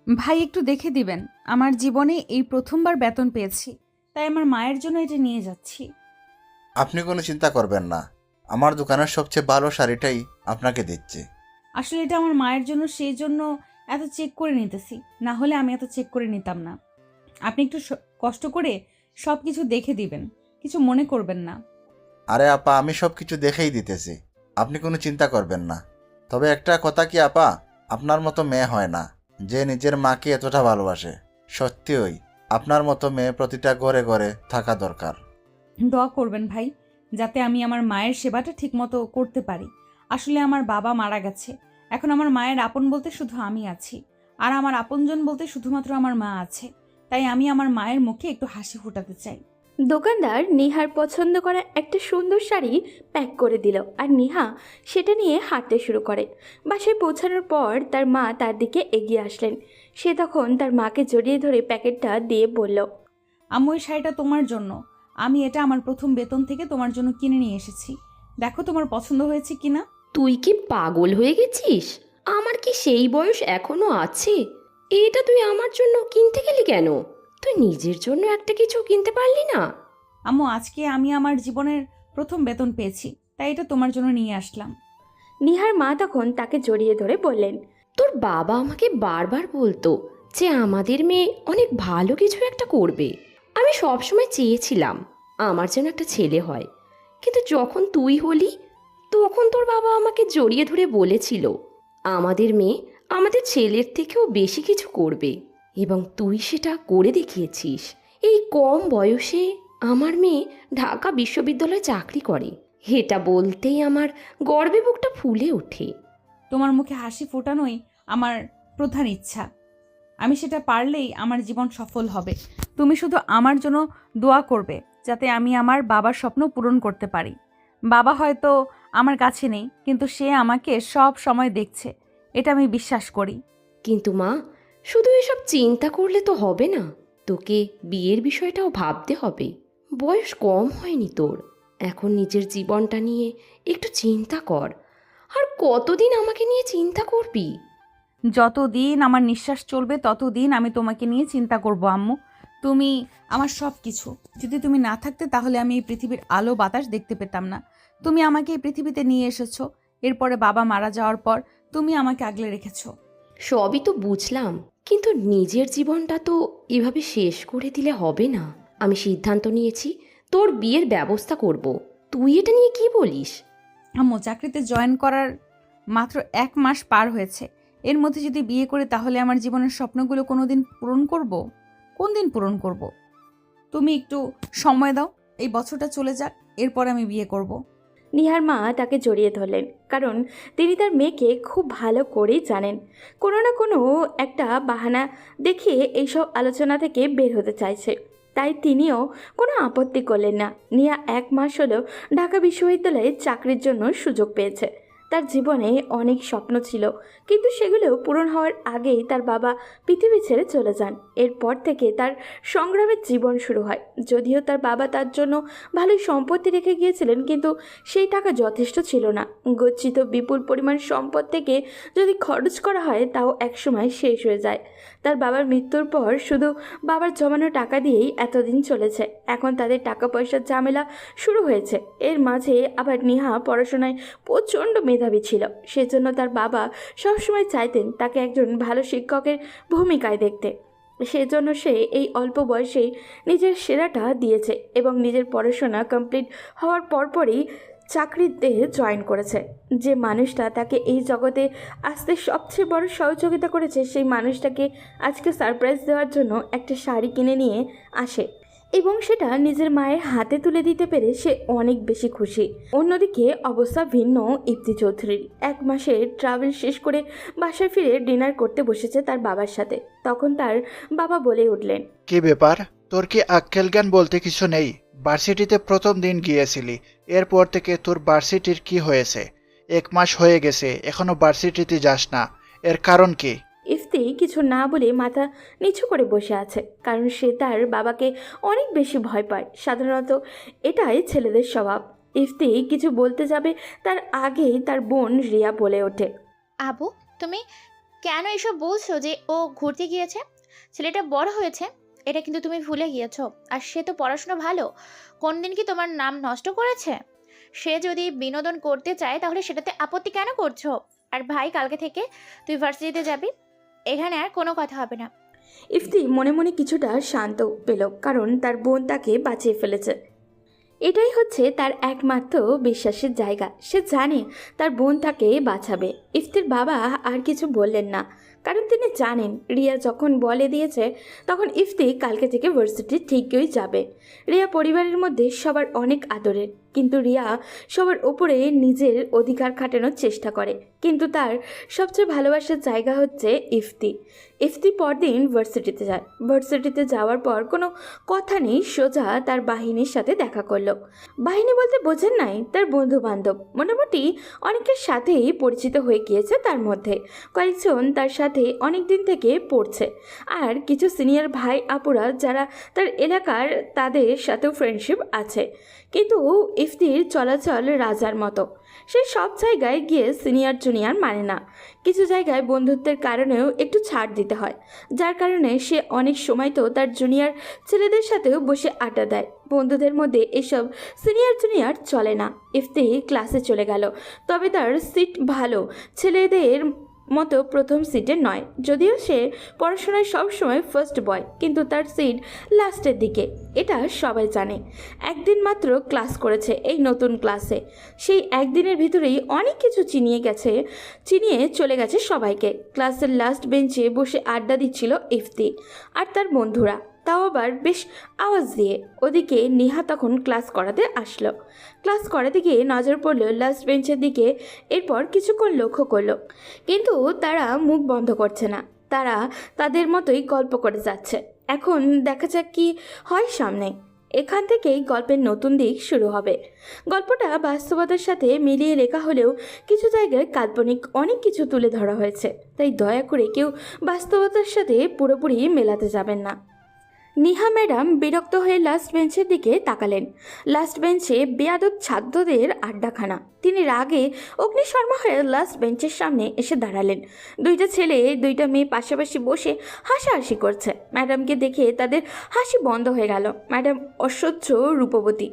ভাই একটু দেখে দিবেন, আমার জীবনে এই প্রথমবার বেতন পেয়েছি, তাই আমার মায়ের জন্য এটা নিয়ে যাচ্ছি। আপনি কোনো চিন্তা করবেন না, আমার দোকানের সবচেয়ে ভালো শাড়িটাই আপনাকে দিচ্ছি। আসলে এটা আমার মায়ের জন্য, সেই জন্য এত চেক করে নিতেছি, না হলে আমি এত চেক করে নিতাম না। আপনি একটু কষ্ট করে সব কিছু দেখে দিবেন, কিছু মনে করবেন না। আরে আপা, আমি সব কিছু দেখেই দিতেছি, আপনি কোনো চিন্তা করবেন না। তবে একটা কথা কি আপা, আপনার মতো মেয়ে হয় না যে নিজের মাকে এতটা ভালোবাসে। সত্যিই আপনার মতো মেয়ে প্রতিটা ঘরে ঘরে থাকা দরকার। দোয়া করবেন ভাই, যাতে আমি আমার মায়ের সেবাটা ঠিকমতো করতে পারি। আসলে আমার বাবা মারা গেছে, এখন আমার মায়ের আপন বলতে শুধু আমি আছি, আর আমার আপনজন বলতে শুধুমাত্র আমার মা আছে। তাই আমি আমার মায়ের মুখে একটু হাসি ফোটাতে চাই। দোকানদার নিহার পছন্দ করা একটা সুন্দর শাড়ি প্যাক করে দিল আর নিহা সেটা নিয়ে হাঁটতে শুরু করে। বাসায় পৌঁছানোর পর তার মা তার দিকে এগিয়ে আসলেন। সে তখন তার মাকে জড়িয়ে ধরে প্যাকেটটা দিয়ে বলল, আম্মু, এই শাড়িটা তোমার জন্য। আমি এটা আমার প্রথম বেতন থেকে তোমার জন্য কিনে নিয়ে এসেছি। দেখো তোমার পছন্দ হয়েছে কিনা। তুই কি পাগল হয়ে গেছিস? আমার কি সেই বয়স এখনো আছে? এটা তুই আমার জন্য কিনতে গেলি কেন? তুই নিজের জন্য একটা কিছু কিনতে পারলি না? আম্মু, আজকে আমি আমার জীবনের প্রথম বেতন পেয়েছি, তাই এটা তোমার জন্য নিয়ে আসলাম। নিহার মা তখন তাকে জড়িয়ে ধরে বললেন, তোর বাবা আমাকে বারবার বলতো যে আমাদের মেয়ে অনেক ভালো কিছু একটা করবে। আমি সবসময় চেয়েছিলাম আমার যেন একটা ছেলে হয়, কিন্তু যখন তুই হলি তখন তোর বাবা আমাকে জড়িয়ে ধরে বলেছিল আমাদের মেয়ে আমাদের ছেলের থেকেও বেশি কিছু করবে, এবং তুই সেটা করে দেখিয়েছিস। এই কম বয়সে আমার মেয়ে ঢাকা বিশ্ববিদ্যালয়ে চাকরি করে, এটা বলতেই আমার গর্বে বুকটা ফুলে ওঠে। তোমার মুখে হাসি ফোটানোই আমার প্রধান ইচ্ছা। আমি সেটা পারলেই আমার জীবন সফল হবে। তুমি শুধু আমার জন্য দোয়া করবে, যাতে আমি আমার বাবার স্বপ্ন পূরণ করতে পারি। বাবা হয়তো আমার কাছে নেই, কিন্তু সে আমাকে সব সময় দেখছে, এটা আমি বিশ্বাস করি। কিন্তু মা, শুধু এসব চিন্তা করলে তো হবে না, তোকে বিয়ের বিষয়টাও ভাবতে হবে। বয়স কম হয়নি তোর, এখন নিজের জীবনটা নিয়ে একটু চিন্তা কর। আর কতদিন আমাকে নিয়ে চিন্তা করবি? যতদিন আমার নিঃশ্বাস চলবে ততদিন আমি তোমাকে নিয়ে চিন্তা করব আম্মু। তুমি আমার সব কিছু। যদি তুমি না থাকতে তাহলে আমি এই পৃথিবীর আলো বাতাস দেখতে পেতাম না। তুমি আমাকে এই পৃথিবীতে নিয়ে এসেছো, এরপরে বাবা মারা যাওয়ার পর তুমি আমাকে আগলে রেখেছো। সবই তো বুঝলাম, কিন্তু নিজের জীবনটা তো এভাবে শেষ করে দিলে হবে না। আমি সিদ্ধান্ত নিয়েছি তোর বিয়ের ব্যবস্থা করব। তুই এটা নিয়ে কি বলিস? আম্মু, চাকরিতে জয়েন করার মাত্র 1 মাস পার হয়েছে। এর মধ্যে যদি বিয়ে করি তাহলে আমার জীবনের স্বপ্নগুলো কোনোদিন পূরণ করব? কোন দিন পূরণ করব? তুমি একটু সময় দাও, এই বছরটা চলে যাক, এরপর আমি বিয়ে করব। নিহার মা তাকে জড়িয়ে ধরলেন, কারণ তিনি তার মেয়েকে খুব ভালো করেই জানেন। কোনো না কোনো একটা বাহানা দেখিয়ে এইসব আলোচনা থেকে বের হতে চাইছে। তাই তিনিও কোনো আপত্তি করলেন না। নিয়া 1 মাস হলো ঢাকা বিশ্ববিদ্যালয়ে চাকরির জন্য সুযোগ পেয়েছে। তার জীবনে অনেক স্বপ্ন ছিল, কিন্তু সেগুলো পূরণ হওয়ার আগেই তার বাবা পৃথিবী ছেড়ে চলে যান। এরপর থেকে তার সংগ্রামের জীবন শুরু হয়। যদিও তার বাবা তার জন্য ভালোই সম্পত্তি রেখে গিয়েছিলেন, কিন্তু সেই টাকা যথেষ্ট ছিল না। গচ্ছিত বিপুল পরিমাণ সম্পদ থেকে যদি খরচ করা হয় তাও একসময় শেষ হয়ে যায়। তার বাবার মৃত্যুর পর শুধু বাবার জমানো টাকা দিয়েই এতদিন চলেছে। এখন তাদের টাকা পয়সার ঝামেলা শুরু হয়েছে। এর মাঝে আবার নিহা পড়াশোনায় প্রচণ্ড মেধাবী ছিল, সেজন্য তার বাবা সবসময় চাইতেন তাকে একজন ভালো শিক্ষকের ভূমিকায় দেখতে। সেজন্য সে এই অল্প বয়সেই নিজের সেরাটা দিয়েছে এবং নিজের পড়াশোনা কমপ্লিট হওয়ার পরপরই চাকরিতে জয়েন করেছে। যে মানুষটা তাকে এই জগতে আসতে সবচেয়ে বড় সহযোগিতা করেছে, সেই মানুষটাকে আজকে সারপ্রাইজ দেওয়ার জন্য একটা শাড়ি কিনে নিয়ে আসে এবং সেটা নিজের মায়ের হাতে তুলে দিতে পেরে সে অনেক বেশি খুশি। অন্যদিকে অবস্থা ভিন্ন ইপ্তি চৌধুরীর। 1 মাসের ট্রাভেল শেষ করে বাসায় ফিরে ডিনার করতে বসেছে তার বাবার সাথে। তখন তার বাবা বলে উঠলেন, কি ব্যাপার, তোর কি আক্কেল জ্ঞান বলতে কিছু নেই? ভার্সিটিতে প্রথম দিন গিয়েছিলি, এরপর থেকে তোর ভার্সিটির কি হয়েছে? 1 মাস হয়ে গেছে, এখনো ভার্সিটিতে যাস না, এর কারণ কি? ইফতি কিছু না বলে মাথা নিচু করে বসে আছে, কারণ সে তার বাবাকে অনেক বেশি ভয় পায়। সাধারণত এটাই ছেলেদের স্বভাব। ইফতি কিছু বলতে যাবে তার আগেই তার বোন রিয়া বলে ওঠে, আবু, তুমি কেন এসব বলছো যে ও ঘুরতে গিয়েছে? ছেলেটা বড় হয়েছে, এটা কিন্তু তুমি ভুলে গিয়েছো। আর সে তো পড়াশোনা ভালো, কোনদিন কি তোমার নাম নষ্ট করেছে? সে যদি বিনোদন করতে চায় তাহলে সেটাতে আপত্তি কেন করছো? আর ভাই, কালকে থেকে তুই ভার্সিটিতে যাবি, এখানে আর কোনো কথা হবে না। ইফতি মনে মনে কিছুটা শান্ত পেল, কারণ তার বোন তাকে বাঁচিয়ে ফেলেছে। এটাই হচ্ছে তার একমাত্র বিশ্বাসের জায়গা। সে জানে তার বোন তাকে বাঁচাবে। ইফতির বাবা আর কিছু বললেন না, কারণ তিনি জানেন রিয়া যখন বলে দিয়েছে তখন ইফতি কালকে থেকে ভার্সিটি ঠিকই যাবে। রিয়া পরিবারের মধ্যে সবার অনেক আদরের, কিন্তু রিয়া সবার উপরে নিজের অধিকার খাটানোর চেষ্টা করে। কিন্তু তার সবচেয়ে ভালোবাসার জায়গা হচ্ছে ইফতি। ইফতি পরদিন ভার্সিটিতে যায়। ভার্সিটিতে যাওয়ার পর কোনো কথা নেই, সোজা তার বাহিনীর সাথে দেখা করলো। বাহিনী বলতে বোঝেন নাই, তার বন্ধু বান্ধব। মোটামুটি অনেকের সাথেই পরিচিত হয়ে গিয়েছে তার মধ্যে। কয়েকজন তার সাথে অনেক দিন থেকে পড়ছে, আর কিছু সিনিয়র ভাই আপুরা যারা তার এলাকার, তাদের সাথেও ফ্রেন্ডশিপ আছে। কিন্তু ইফতির চলাচল রাজার মতো। সে সব জায়গায় গিয়ে সিনিয়র জুনিয়র মানে না। কিছু জায়গায় বন্ধুত্বের কারণেও একটু ছাড় দিতে হয়, যার কারণে সে অনেক সময় তো তার জুনিয়র ছেলেদের সাথেও বসে আড্ডা দেয়। বন্ধুদের মধ্যে এসব সিনিয়র জুনিয়র চলে না। ইফতি ক্লাসে চলে গেল, তবে তার সিট ভালো, ছেলেদের মতো প্রথম সিটে নয়। যদিও সে পড়াশোনায় সবসময় ফার্স্ট বয়, কিন্তু তার সিট লাস্টের দিকে, এটা সবাই জানে। একদিন মাত্র ক্লাস করেছে এই নতুন ক্লাসে। সেই একদিনের ভিতরেই অনেক কিছু চিনিয়ে চলে গেছে সবাইকে। ক্লাসের লাস্ট বেঞ্চে বসে আড্ডা দিচ্ছিল ইফতি আর তার বন্ধুরা, তাও আবার বেশ আওয়াজ দিয়ে। ওদিকে নেহা তখন ক্লাস করাতে আসলো। ক্লাস করাতে গিয়ে নজর পড়লো লাস্ট বেঞ্চের দিকে। এরপর কিছুক্ষণ লক্ষ্য করলো, কিন্তু তারা মুখ বন্ধ করছে না। তারা তাদের মতোই গল্প করে যাচ্ছে। এখন দেখা যাক কি হয় সামনে। এখান থেকেই গল্পের নতুন দিক শুরু হবে। গল্পটা বাস্তবতার সাথে মিলিয়ে লেখা হলেও কিছু জায়গায় কাল্পনিক অনেক কিছু তুলে ধরা হয়েছে, তাই দয়া করে কেউ বাস্তবতার সাথে পুরোপুরি মেলাতে যাবেন না। নিহা ম্যাডাম বিরক্ত হয়ে লাস্ট বেঞ্চের দিকে তাকালেন। লাস্ট বেঞ্চে বেয়াদব ছাত্রদের আড্ডাখানা। তিনি রাগে অগ্নিশর্মা হয়ে লাস্ট বেঞ্চের সামনে এসে দাঁড়ালেন। দুইটা ছেলে দুইটা মেয়ে পাশাপাশি বসে হাসাহাসি করছে। ম্যাডামকে দেখে তাদের হাসি বন্ধ হয়ে গেল। ম্যাডাম অসহ্য রূপবতী,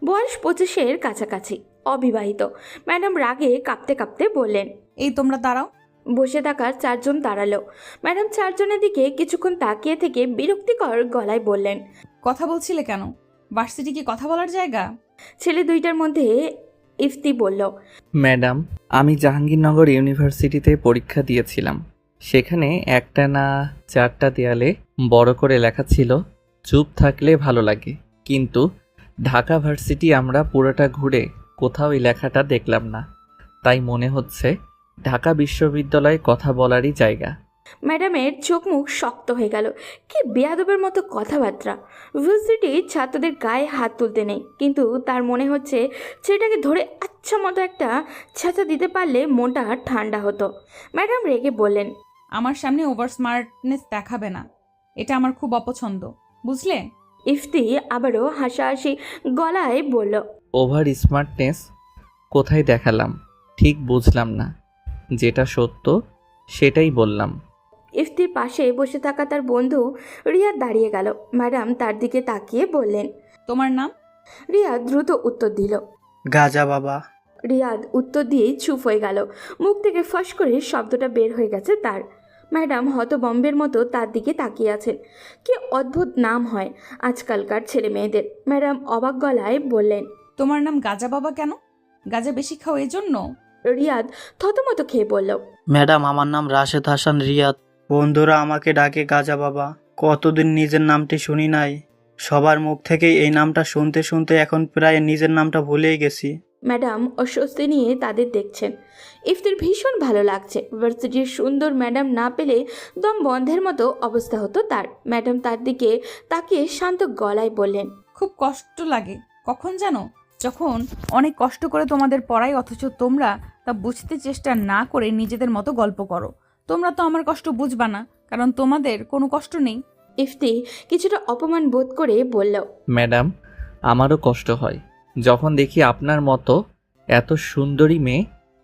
বয়স 25-এর কাছাকাছি, অবিবাহিত। ম্যাডাম রাগে কাঁপতে কাঁপতে বললেন, এই তোমরা দাঁড়াও। বসে থাকার চারজন দাঁড়ালো। ম্যাডাম চারজনের দিকে কিছুক্ষণ তাকিয়ে থেকে বিরক্তিকর গলায় বললেন, কথা বলছিলে কেন? ভার্সিটি কি কথা বলার জায়গা? ছেলে দুইটার মধ্যে ইফতি বলল, ম্যাডাম, আমি জাহাঙ্গীরনগর ইউনিভার্সিটিতে পরীক্ষা দিয়েছিলাম। সেখানে একটা না 4টা দেয়ালে বড় করে লেখা ছিল, চুপ থাকলে ভালো লাগে। কিন্তু ঢাকা ভার্সিটি আমরা পুরোটা ঘুরে কোথাও এই লেখাটা দেখলাম না। তাই মনে হচ্ছে ঢাকা বিশ্ববিদ্যালয়ে কথা বলারই জায়গা। ম্যাডামের চোখ মুখ শক্ত হয়ে গেল। কি বেয়াদবের মতো কথাবার্তা! ভার্সিটির ছাত্রদের গায়ে হাত তুলতে নেই, কিন্তু তার মনে হচ্ছে ছেলেটাকে ধরে আচ্ছা মতো একটা ছ্যাঁচা দিতে পারলে মনটা ঠান্ডা হতো। ম্যাডাম রেগে বললেন, আমার সামনে ওভার স্মার্টনেস দেখাবে না, এটা আমার খুব অপছন্দ, বুঝলে? ইফতি আবারও হাসাহাসি গলায় বলল, ওভার স্মার্টনেস কোথায় দেখালাম ঠিক বুঝলাম না। যেটা সত্য সেটাই বললাম। ইফতির পাশে বসে থাকা তার বন্ধু রিয়াদ দাঁড়িয়ে গেল। ম্যাডাম তার দিকে তাকিয়ে বললেন, তোমার নাম? রিয়াদ দ্রুত উত্তর দিল। গাজা বাবা। রিয়াদ উত্তর দিয়েই চুপ হয়ে গেল। মুখ থেকে ফস করে শব্দটা বের হয়ে গেছে তার। ম্যাডাম হতবম্বের মতো তার দিকে তাকিয়ে আছেন। কি অদ্ভুত নাম হয় আজকালকার ছেলে মেয়েদের। ম্যাডাম অবাক গলায় বললেন, তোমার নাম গাজা বাবা কেন? গাজা বেশি খাও এজন্য? রিয়াদ থতমত খেয়ে বলল, ম্যাডাম, আমার নাম রাশেদ হাসান রিয়াদ। বন্ধুরা আমাকে ডাকে গাজা বাবা। কতদিন নিজের নামটি শুনি নাই। সবার মুখ থেকেই এই নামটা শুনতে শুনতে এখন প্রায় নিজের নামটা ভুলেই গেছি। ম্যাডাম অস্বস্তি নিয়ে তাদের দেখছেন। ইফতির ভীষণ ভালো লাগছে। ভার্সিটির সুন্দর ম্যাডাম না পেলে দম বন্ধের মতো অবস্থা হতো তার। ম্যাডাম তার দিকে তাকিয়ে শান্ত গলায় বললেন, খুব কষ্ট লাগে কখন জানো, যখন অনেক কষ্ট করে তোমাদের পড়াই, অথচ তোমরা তা বুঝতে চেষ্টা না করে নিজেদের মতো গল্প করো। তোমরা তো আমার কষ্ট বুঝবা না, কারণ তোমাদের কোনো কষ্ট নেই। ইফতি কিছুটা অপমান বোধ করে বলল, ম্যাডাম, আমারও কষ্ট হয় যখন দেখি আপনার মতো এত সুন্দরী মেয়ে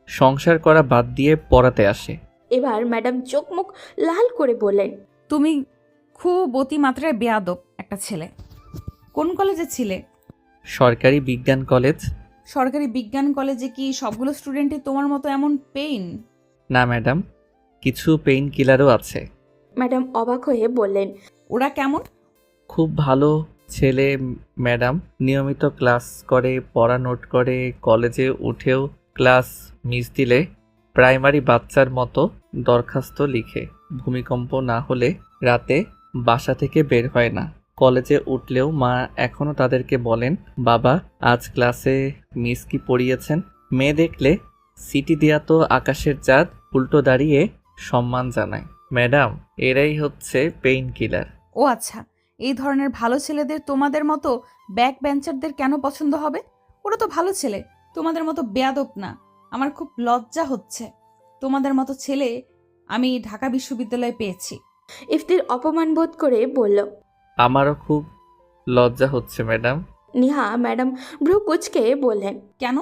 সংসার করা বাদ দিয়ে পড়াতে আসে। এবার ম্যাডাম চোখ মুখ লাল করে বললেন, তুমি খুব অতিমাত্রায় বেয়াদব একটা ছেলে। কোন কলেজে ছিলে? সরকারি বিজ্ঞান কলেজ। সরকারি বিজ্ঞান কলেজে কি সবগুলো স্টুডেন্টই তোমার মতো এমন পেইন? না ম্যাডাম, কিছু পেইন কিলারও আছে। ম্যাডাম অবাক হয়ে বললেন, ওরা কেমন? খুব ভালো ছেলে ম্যাডাম, নিয়মিত ক্লাস করে, পড়া নোট করে, কলেজে উঠেও ক্লাস মিস দিলে প্রাইমারি বাচ্চার মতো দরখাস্ত লিখে। ভূমিকম্প না হলে রাতে বাসা থেকে বের হয় না। কলেজে উঠলেও মা এখনও তাদেরকে বলেন, বাবা আজ ক্লাসে মিস কি পড়িয়েছেন? মেয়ে দেখলে সিটি দেয়া তো আকাশের চাঁদ, উল্টো দাঁড়িয়ে সম্মান জানায়। ম্যাডাম, এরাই হচ্ছে পেইন কিলার। ও আচ্ছা, এই ধরনের ভালো ছেলেদের তোমাদের মতো ব্যাক বেঞ্চারদের কেন পছন্দ হবে? ওরা তো ভালো ছেলে, তোমাদের মতো বেয়াদব না। আমার খুব লজ্জা হচ্ছে, তোমাদের মতো ছেলে আমি ঢাকা বিশ্ববিদ্যালয়ে পেয়েছি। ইফতির অপমান বোধ করে বলল। আমারও খুব লজ্জা হচ্ছে ম্যাডাম। নিহা ম্যাডাম ভ্রু কুচকে বললেন, কেন?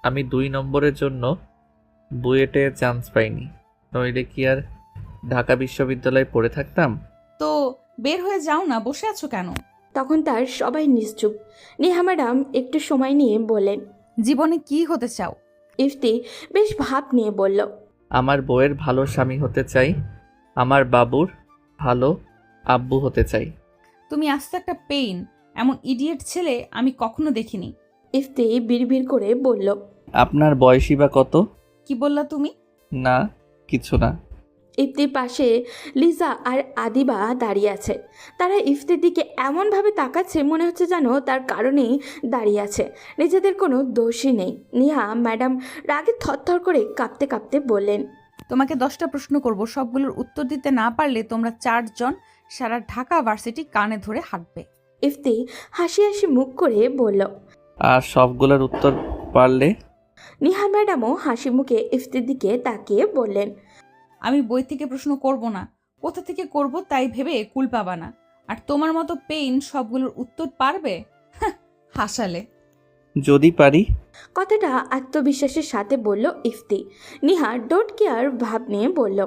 আমি 2 নম্বরের জন্য বুয়েটে চান্স পাইনি, নইলে কি আর ঢাকা বিশ্ববিদ্যালয়ে পড়ে থাকতাম? তো বের হয়ে যাও না, বসে আছো কেন? তখন তার সবাই নিশ্চুপ। নিহা ম্যাডাম একটু সময় নিয়ে বললেন, জীবনে কি হতে চাও? ইফতি বেশ ভাব নিয়ে বলল, আমার বউয়ের ভালো স্বামী হতে চাই, আমার বাবুর ভালো আব্বু হতে চাই। তুমি আস্তে একটা পেইন, এমন ইডিয়েট ছেলে আমি কখনো দেখিনি। ইফতি বিড়বিড় করে বলল, আপনার বয়সই বা কত? কি বললা তুমি? না, কিছু না। ইফতির পাশে লিজা আর আদিবা দাঁড়িয়ে আছে। তারা ইফতির দিকে এমনভাবে তাকাচ্ছে মনে হচ্ছে যেন তার কারণেই দাঁড়িয়ে আছে, নিজেদের কোনো দোষই নেই। নিহা ম্যাডাম রাগে থরথর করে কাঁপতে কাঁপতে বললেন, তোমাকে 10টা প্রশ্ন করব, সবগুলোর উত্তর দিতে না পারলে তোমরা 4 জন সারা ঢাকা ভার্সিটি কানে ধরে হাঁটবে। ইফতি হাসি হাসি মুখ করে বলল। আর সবগুলোর উত্তর পারলে? নিহা ম্যাডামও হাসি মুখে ইফতির দিকে তাকিয়ে বললেন, আমি বই থেকে প্রশ্ন করব না, কোথা থেকে করব তাই ভেবে কুল পাবা না। আর তোমার মতো পেইন সবগুলোর উত্তর পারবে? হাসালে। যদি পারি। কথাটা আত্মবিশ্বাসের সাথে বলল ইফতি। নিহা ডোন্ট কেয়ার ভাব নিয়ে বলল,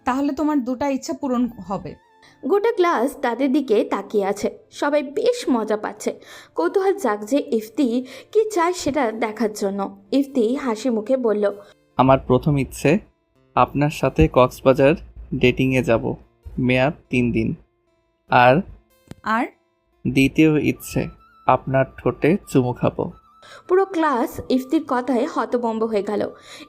তাহলে তোমার 2টা ইচ্ছা পূরণ হবে। গোটা ক্লাস তাদের দিকে তাকিয়ে আছে, সবাই বেশ মজা পাচ্ছে। কৌতূহল জাগছে ইফতি কি চায় সেটা দেখার জন্য। ইফতি হাসি মুখে বলল, আমার প্রথম ইচ্ছে আপনার সাথে কক্সবাজার ডেটিংয়ে যাব, মেয়াদ 3 দিন। আর আর দ্বিতীয় ইচ্ছে আপনার ঠোঁটে চুমু খাবো। পুরো ক্লাস ইফতির কথায় হতভম্ব হয়ে গেল।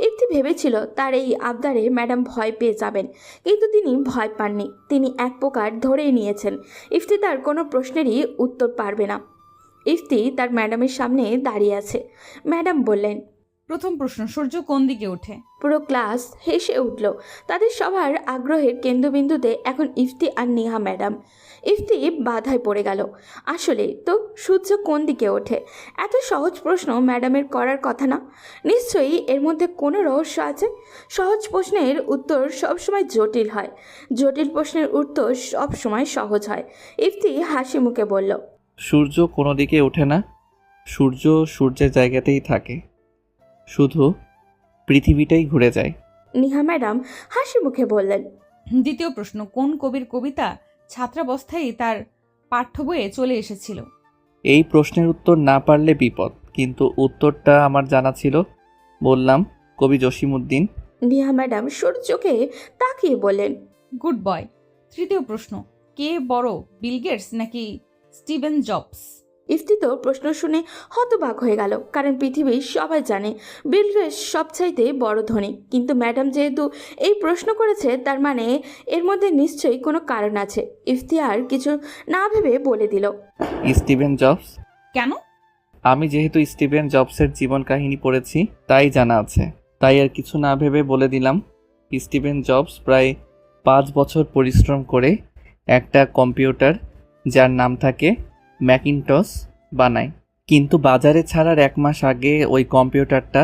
ইফতি ভেবেছিল তার এই আবদারে ম্যাডাম ভয় পেয়ে যাবেন, কিন্তু তিনি ভয় পাননি। তিনি এক প্রকার ধরেই নিয়েছেন ইফতি তার কোনো প্রশ্নেরই উত্তর পারবে না। ইফতি তার ম্যাডামের সামনে দাঁড়িয়ে আছে। ম্যাডাম বললেন, প্রথম প্রশ্ন, সূর্য কোন দিকে ওঠে? পুরো ক্লাস হেসে উঠল। তাদের সবার আগ্রহের কেন্দ্রবিন্দুতে এখন ইফতি আর নেহা ম্যাডাম। ইফতি বাধায় পড়ে গেল। আসলে তো সূর্য কোন দিকে ওঠে? এত সহজ প্রশ্ন ম্যাডামের করার কথা না। নিশ্চয়ই এর মধ্যে কোনো রহস্য আছে। সহজ প্রশ্নের উত্তর সবসময় জটিল হয়, জটিল প্রশ্নের উত্তর সবসময় সহজ হয়। ইফতি হাসি মুখে বলল, সূর্য কোনো দিকে ওঠে না, সূর্য সূর্যের জায়গাতেই থাকে, শুধু পৃথিবীটাই ঘুরে যায়। নেহা ম্যাডাম হাসি মুখে বললেন, দ্বিতীয় প্রশ্ন, কোন কবির কবিতা ছাত্রাবস্থায় তার পাঠ্য বইয়ে চলে এসেছিল? এই প্রশ্নের উত্তর না পারলে বিপদ, কিন্তু উত্তরটা আমার জানা ছিল, বললাম কবি জসিমউদ্দিন। নেহা ম্যাডাম সরু চোখে তাকিয়ে বললেন, গুড বয়। তৃতীয় প্রশ্ন, কে বড়, বিল গেটস নাকি স্টিভেন জবস? ইফতি তো প্রশ্ন শুনে হতবাক হয়ে গেল, কারণ পৃথিবীর সবাই জানে বিল গেটস সবচাইতে বড় ধনী। কিন্তু ম্যাডাম যেহেতু এই প্রশ্ন করেছে, তার মানে এর মধ্যে নিশ্চয়ই কোনো কারণ আছে। ইফতি আর কিছু না ভেবে বলে দিল, স্টিভেন জবস। কেন? আমি যেহেতু স্টিভেন জবসের জীবন কাহিনী পড়েছি তাই জানা আছে, তাই আর কিছু না ভেবে বলে দিলাম। স্টিভেন জবস প্রায় 5 বছর পরিশ্রম করে একটা কম্পিউটার যার নাম থাকে ম্যাকিনটস বানায়, কিন্তু বাজারে ছাড়ার 1 মাস আগে ওই কম্পিউটারটা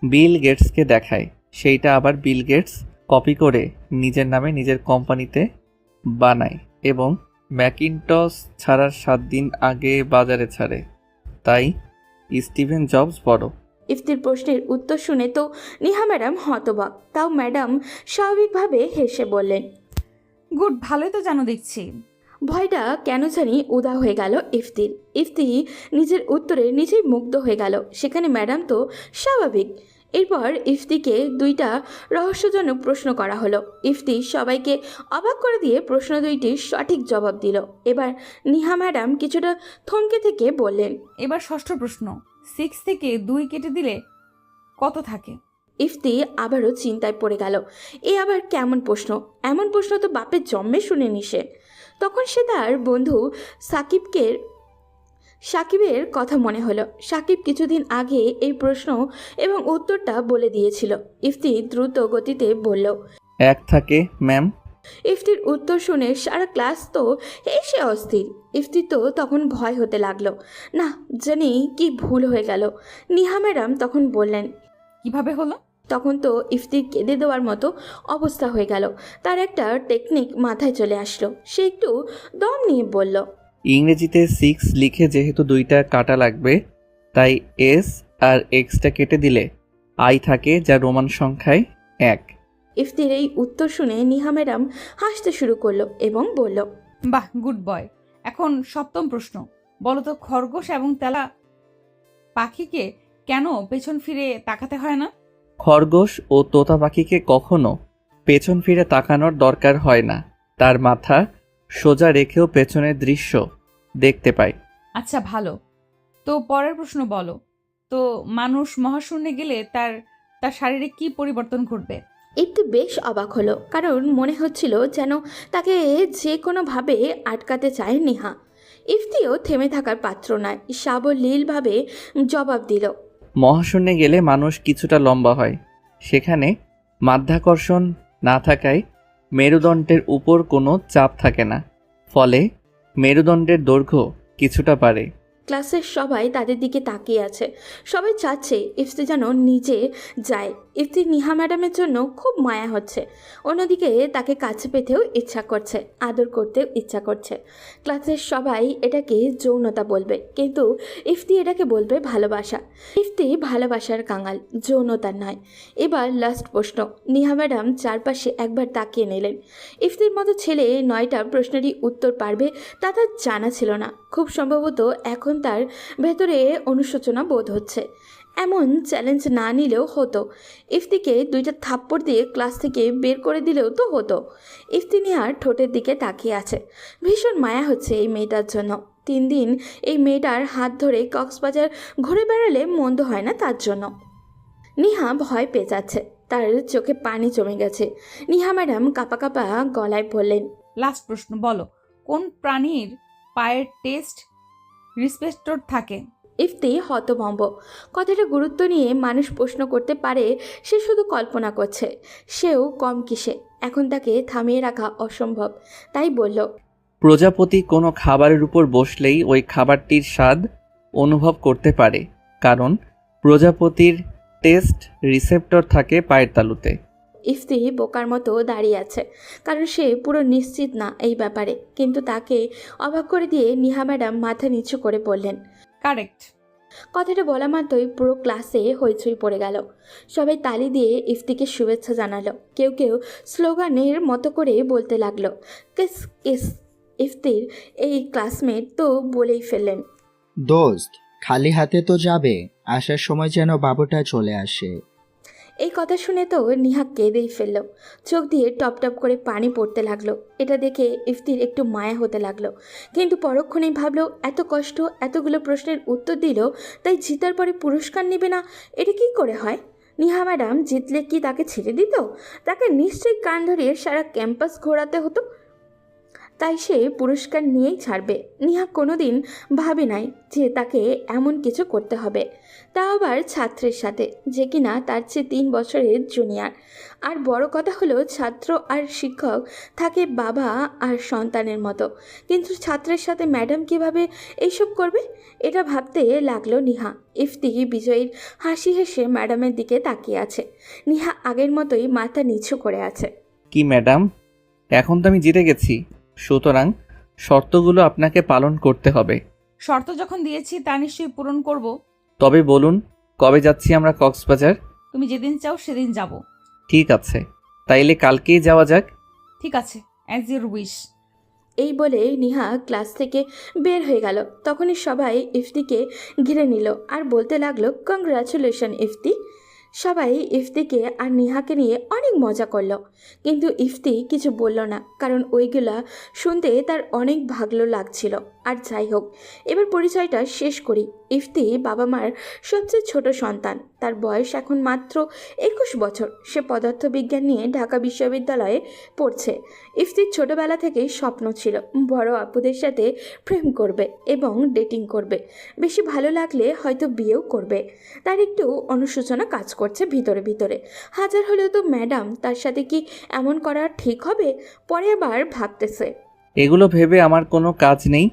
বিল গেটসকে দেখায়। সেইটা আবার বিল গেটস কপি করে নিজের নামে নিজের কোম্পানিতে বানায় এবং ম্যাকিনটস ছাড়ার 7 দিন আগে বাজারে ছাড়ে। তাই স্টিভেন জবস বড়। ইফতির প্রশ্নের উত্তর শুনে তো নিহা ম্যাডাম হতবাক। তাও ম্যাডাম স্বাভাবিকভাবে হেসে বললেন, গুড, ভালোই তো জানো দেখছি। ভয়টা কেন জানি উদা হয়ে গেল ইফতির। ইফতি নিজের উত্তরে নিজেই মুগ্ধ হয়ে গেল। সেখানে ম্যাডাম তো স্বাভাবিক। এরপর ইফতিকে দুইটা রহস্যজনক প্রশ্ন করা হলো। ইফতি সবাইকে অবাক করে দিয়ে প্রশ্ন দুইটির সঠিক জবাব দিল। এবার নিহা ম্যাডাম কিছুটা থমকে থেকে বললেন, এবার ষষ্ঠ প্রশ্ন, 6 থেকে 2 কেটে দিলে কত থাকে? ইফতি আবারও চিন্তায় পড়ে গেল। এ আবার কেমন প্রশ্ন? এমন প্রশ্ন তো বাপের জন্মে শুনেনি সে। তখন সে তার বন্ধু সাকিবের কথা মনে হলো। সাকিব কিছুদিন আগে এই প্রশ্ন এবং উত্তরটা বলে দিয়েছিল। ইফতি দ্রুত গতিতে বলল। 1 থাকে ম্যাম। ইফতির উত্তর শুনে সারা ক্লাস তো এসে অস্থির। ইফতি তো তখন ভয় হতে লাগলো, না জানি কি ভুল হয়ে গেল। নিহা ম্যাডাম তখন বললেন, কিভাবে হলো? তখন তো ইফতির কেঁদে দেওয়ার মতো অবস্থা হয়ে গেল। তার একটা টেকনিক মাথায় চলে আসলো। সে একটু দম নিয়ে বলল, ইংরেজিতে 6 লিখে যেহেতু 2টা কাটা লাগবে, তাই এস আর এক্সটা কেটে দিলে আই থাকে, যা রোমান সংখ্যায় 1। ইফতির এই উত্তর শুনে নিহা ম্যাডাম হাসতে শুরু করলো এবং বলল, বাহ, গুড বয়। এখন সপ্তম প্রশ্ন, বলো তো খরগোশ এবং তেলা পাখিকে কেন পেছন ফিরে তাকাতে হয় না? খরগোশ ও তোতা পাখিকে কখনো পেছন ফিরে তাকানোর দরকার হয় না। তার মাথা সোজা রেখেও পেছনের দৃশ্য দেখতে পায়। আচ্ছা ভালো, তো পরের প্রশ্ন বলো তো, মানুষ মহাশূন্যে গেলে তার তার শারীরিক কি পরিবর্তন ঘটবে? ইফতি বেশ অবাক হলো, কারণ মনে হচ্ছিল যেন তাকে যে কোনোভাবে আটকাতে চায় নেহা। ইফতিও থেমে থাকার পাত্র নয়, সাবলীলভাবে জবাব দিল, মহাশূন্যে গেলে মানুষ কিছুটা লম্বা হয়। সেখানে মাধ্যাকর্ষণ না থাকায় মেরুদণ্ডের উপর কোনো চাপ থাকে না, ফলে মেরুদণ্ডের দৈর্ঘ্য কিছুটা বাড়ে। ক্লাসের সবাই তাদের দিকে তাকিয়ে আছে। সবাই চাচ্ছে ইফতি যেন নিজে যায়। ইফতি নিহা ম্যাডামের জন্য খুব মায়া হচ্ছে। অন্যদিকে তাকে কাছে পেতেও ইচ্ছা করছে, আদর করতেও ইচ্ছা করছে। ক্লাসের সবাই এটাকে যৌনতা বলবে, কিন্তু ইফতি এটাকে বলবে ভালোবাসা। ইফতি ভালোবাসার কাঙাল, যৌনতার নয়। এবার লাস্ট প্রশ্ন। নিহা ম্যাডাম চারপাশে একবার তাকিয়ে নিলেন। ইফতির মতো ছেলে 9টা প্রশ্নেরই উত্তর পারবে তা তার জানা ছিল না। খুব সম্ভবত এখন তার ভেতরে অনুশোচনা বোধ হচ্ছে। এমন চ্যালেঞ্জ না নিলেও হতো। ইফতিকে 2টা থাপ্পড় দিয়ে ক্লাস থেকে বের করে দিলেও তো হতো। ইফতি নিহার ঠোঁটের দিকে তাকিয়ে আছে। ভীষণ মায়া হচ্ছে এই মেয়েটার জন্য। 3 দিন এই মেয়েটার হাত ধরে কক্সবাজার ঘুরে বেড়ালে মন্দ হয় না তার জন্য। নিহা ভয় পেয়ে যাচ্ছে, তার চোখে পানি জমে গেছে। নিহা ম্যাডাম কাঁপা কাঁপা গলায় বললেন, লাস্ট প্রশ্ন, বলো কোন প্রাণীর পায়ের টেস্ট রিসেপ্টর থাকে? ইফতি হতভম্ব। কথাটা গুরুত্ব নিয়ে মানুষ প্রশ্ন করতে পারে সে শুধু কল্পনা করছে, সেও কম কিসে। এখন তাকে থামিয়ে রাখা অসম্ভব, তাই বলল, প্রজাপতি কোনো খাবারের উপর বসলেই ওই খাবারটির স্বাদ অনুভব করতে পারে, কারণ প্রজাপতির টেস্ট রিসেপ্টর থাকে পায়ের তালুতে। ইফতি বোকার মতো দাঁড়িয়ে আছে, কারণ সে পুরো নিশ্চিত না এই ব্যাপারে। কিন্তু তাকে অবাক করে দিয়ে নিহা ম্যাডাম মাথা নিচু করে বললেন, কারেক্ট। কথাটা বলা মাত্রই পুরো ক্লাসে হইচই পড়ে গেল। সবাই তালি দিয়ে ইফতিকে শুভেচ্ছা জানালো। কেউ কেউ স্লোগানের মতো করে বলতে লাগলো, কিস কিস। ইফতির এই ক্লাসমেট তো বলেই ফেললেন, দোস্ত, খালি হাতে তো যাবে, আসার সময় যেন বাবুটা চলে আসে। এই কথা শুনে তো নিহা কেঁদেই ফেলল। চোখ দিয়ে টপ টপ করে পানি পড়তে লাগলো। এটা দেখে ইফতির একটু মায়া হতে লাগলো, কিন্তু পরক্ষণেই ভাবলো এত কষ্ট, এতগুলো প্রশ্নের উত্তর দিল, তাই জিতার পরে পুরস্কার নেবে না, এটা কি করে হয়? নিহা ম্যাডাম জিতলে কি তাকে ছেড়ে দিত? তাকে নিশ্চয়ই কান ধরিয়ে সারা ক্যাম্পাস ঘোরাতে হতো। তাই সে পুরস্কার নিয়েই ছাড়বে। নিহা কোনোদিন ভাবে নাই যে তাকে এমন কিছু করতে হবে, তা আবার ছাত্রের সাথে, যে কিনা তার চেয়ে 3 বছরের জুনিয়র। আর বড় কথা হলো, ছাত্র আর শিক্ষক থাকে বাবা আর সন্তানের মতো, কিন্তু ছাত্রের সাথে ম্যাডাম কিভাবে এইসব করবে, এটা ভাবতে লাগলো নিহা। ইফতি বিজয়ীর হাসি হেসে ম্যাডামের দিকে তাকিয়ে আছে। নিহা আগের মতোই মাথা নিচু করে আছে। কি ম্যাডাম, এখন তো আমি জিতে গেছি, সুতরাং শর্তগুলো আপনাকে পালন করতে হবে। শর্ত যখন দিয়েছি তা নিশ্চয়ই পূরণ করব। তবে বলুন, কবে যাচ্ছি আমরা কক্সবাজার? তুমি যেদিন চাও সেদিন যাব। ঠিক আছে, তাইলে কালকেই যাওয়া যাক। ঠিক আছে, অ্যাজ ইউর উইশ। এই বলে নিহা ক্লাস থেকে বের হয়ে গেল। তখনই সবাই ইফতিকে ঘিরে নিল আর বলতে লাগলো, কংগ্রাচুলেশন ইফতি। সবাই ইফতিকে আর নিহাকে নিয়ে অনেক মজা করলো, কিন্তু ইফতি কিছু বলল না, কারণ ওইগুলা শুনতে তার অনেক ভালো লাগছিল। আর যাই হোক, এবার পরিচয়টা শেষ করি। ইফতি বাবা মার সবচেয়ে ছোট সন্তান। তার বয়স এখন মাত্র 21 বছর। সে পদার্থবিজ্ঞান নিয়ে ঢাকা বিশ্ববিদ্যালয়ে পড়ছে। ইফতির ছোটবেলা থেকেই স্বপ্ন ছিল বড় আপুদের সাথে প্রেম করবে এবং ডেটিং করবে, বেশি ভালো লাগলে হয়তো বিয়েও করবে। তার একটু অনুশোচনা কাজ করছে ভিতরে ভিতরে। হাজার হলেও তো ম্যাডাম, তার সাথে কি এমন করা ঠিক হবে? পরে আবার ভাবতেছে, এগুলো ভেবে আমার কোনো কাজ নেই।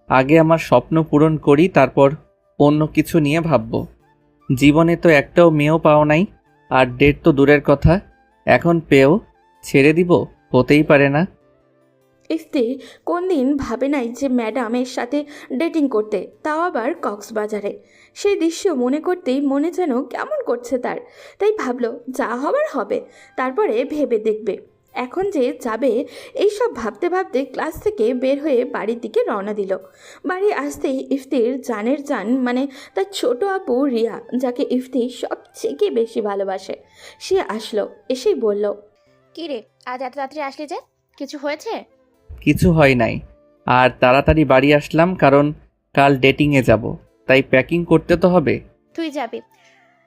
আগে আমার স্বপ্ন পূরণ করি, তারপর অন্য কিছু নিয়ে ভাববো। জীবনে তো একটাও মেয়েও পাও নাই, আর ডেট তো দূরের কথা, এখন পেয়েও ছেড়ে দিব? হতেই পারে না। ইফতি কোন দিন ভাবে নাই যে ম্যাডামের সাথে ডেটিং করতে, তাও আবার কক্সবাজারে। সেই দৃশ্য মনে করতেই মনে যেন কেমন করছে তার। তাই ভাবলো যা হবার হবে, তারপরে ভেবে দেখবে। এখন যে যাবে এইসব ভাবতে ভাবতে ক্লাস থেকে বের হয়ে বাড়ির দিকে রওনা দিল। বাড়ি আসতেই ইফতির জানের জান মানে তার ছোট আপু রিয়া, যাকে ইফতি সবথেকে বেশি ভালোবাসে, সে আসলো। এসেই বলল, কি রে, আজ এত রাত্রে আসলি যে? কিছু হয়েছে? কিছু হয় নাই, আর তাড়াতাড়ি বাড়ি আসলাম কারণ কাল ডেটিংয়ে যাব, তাই প্যাকিং করতে তো হবে। তুই যাবি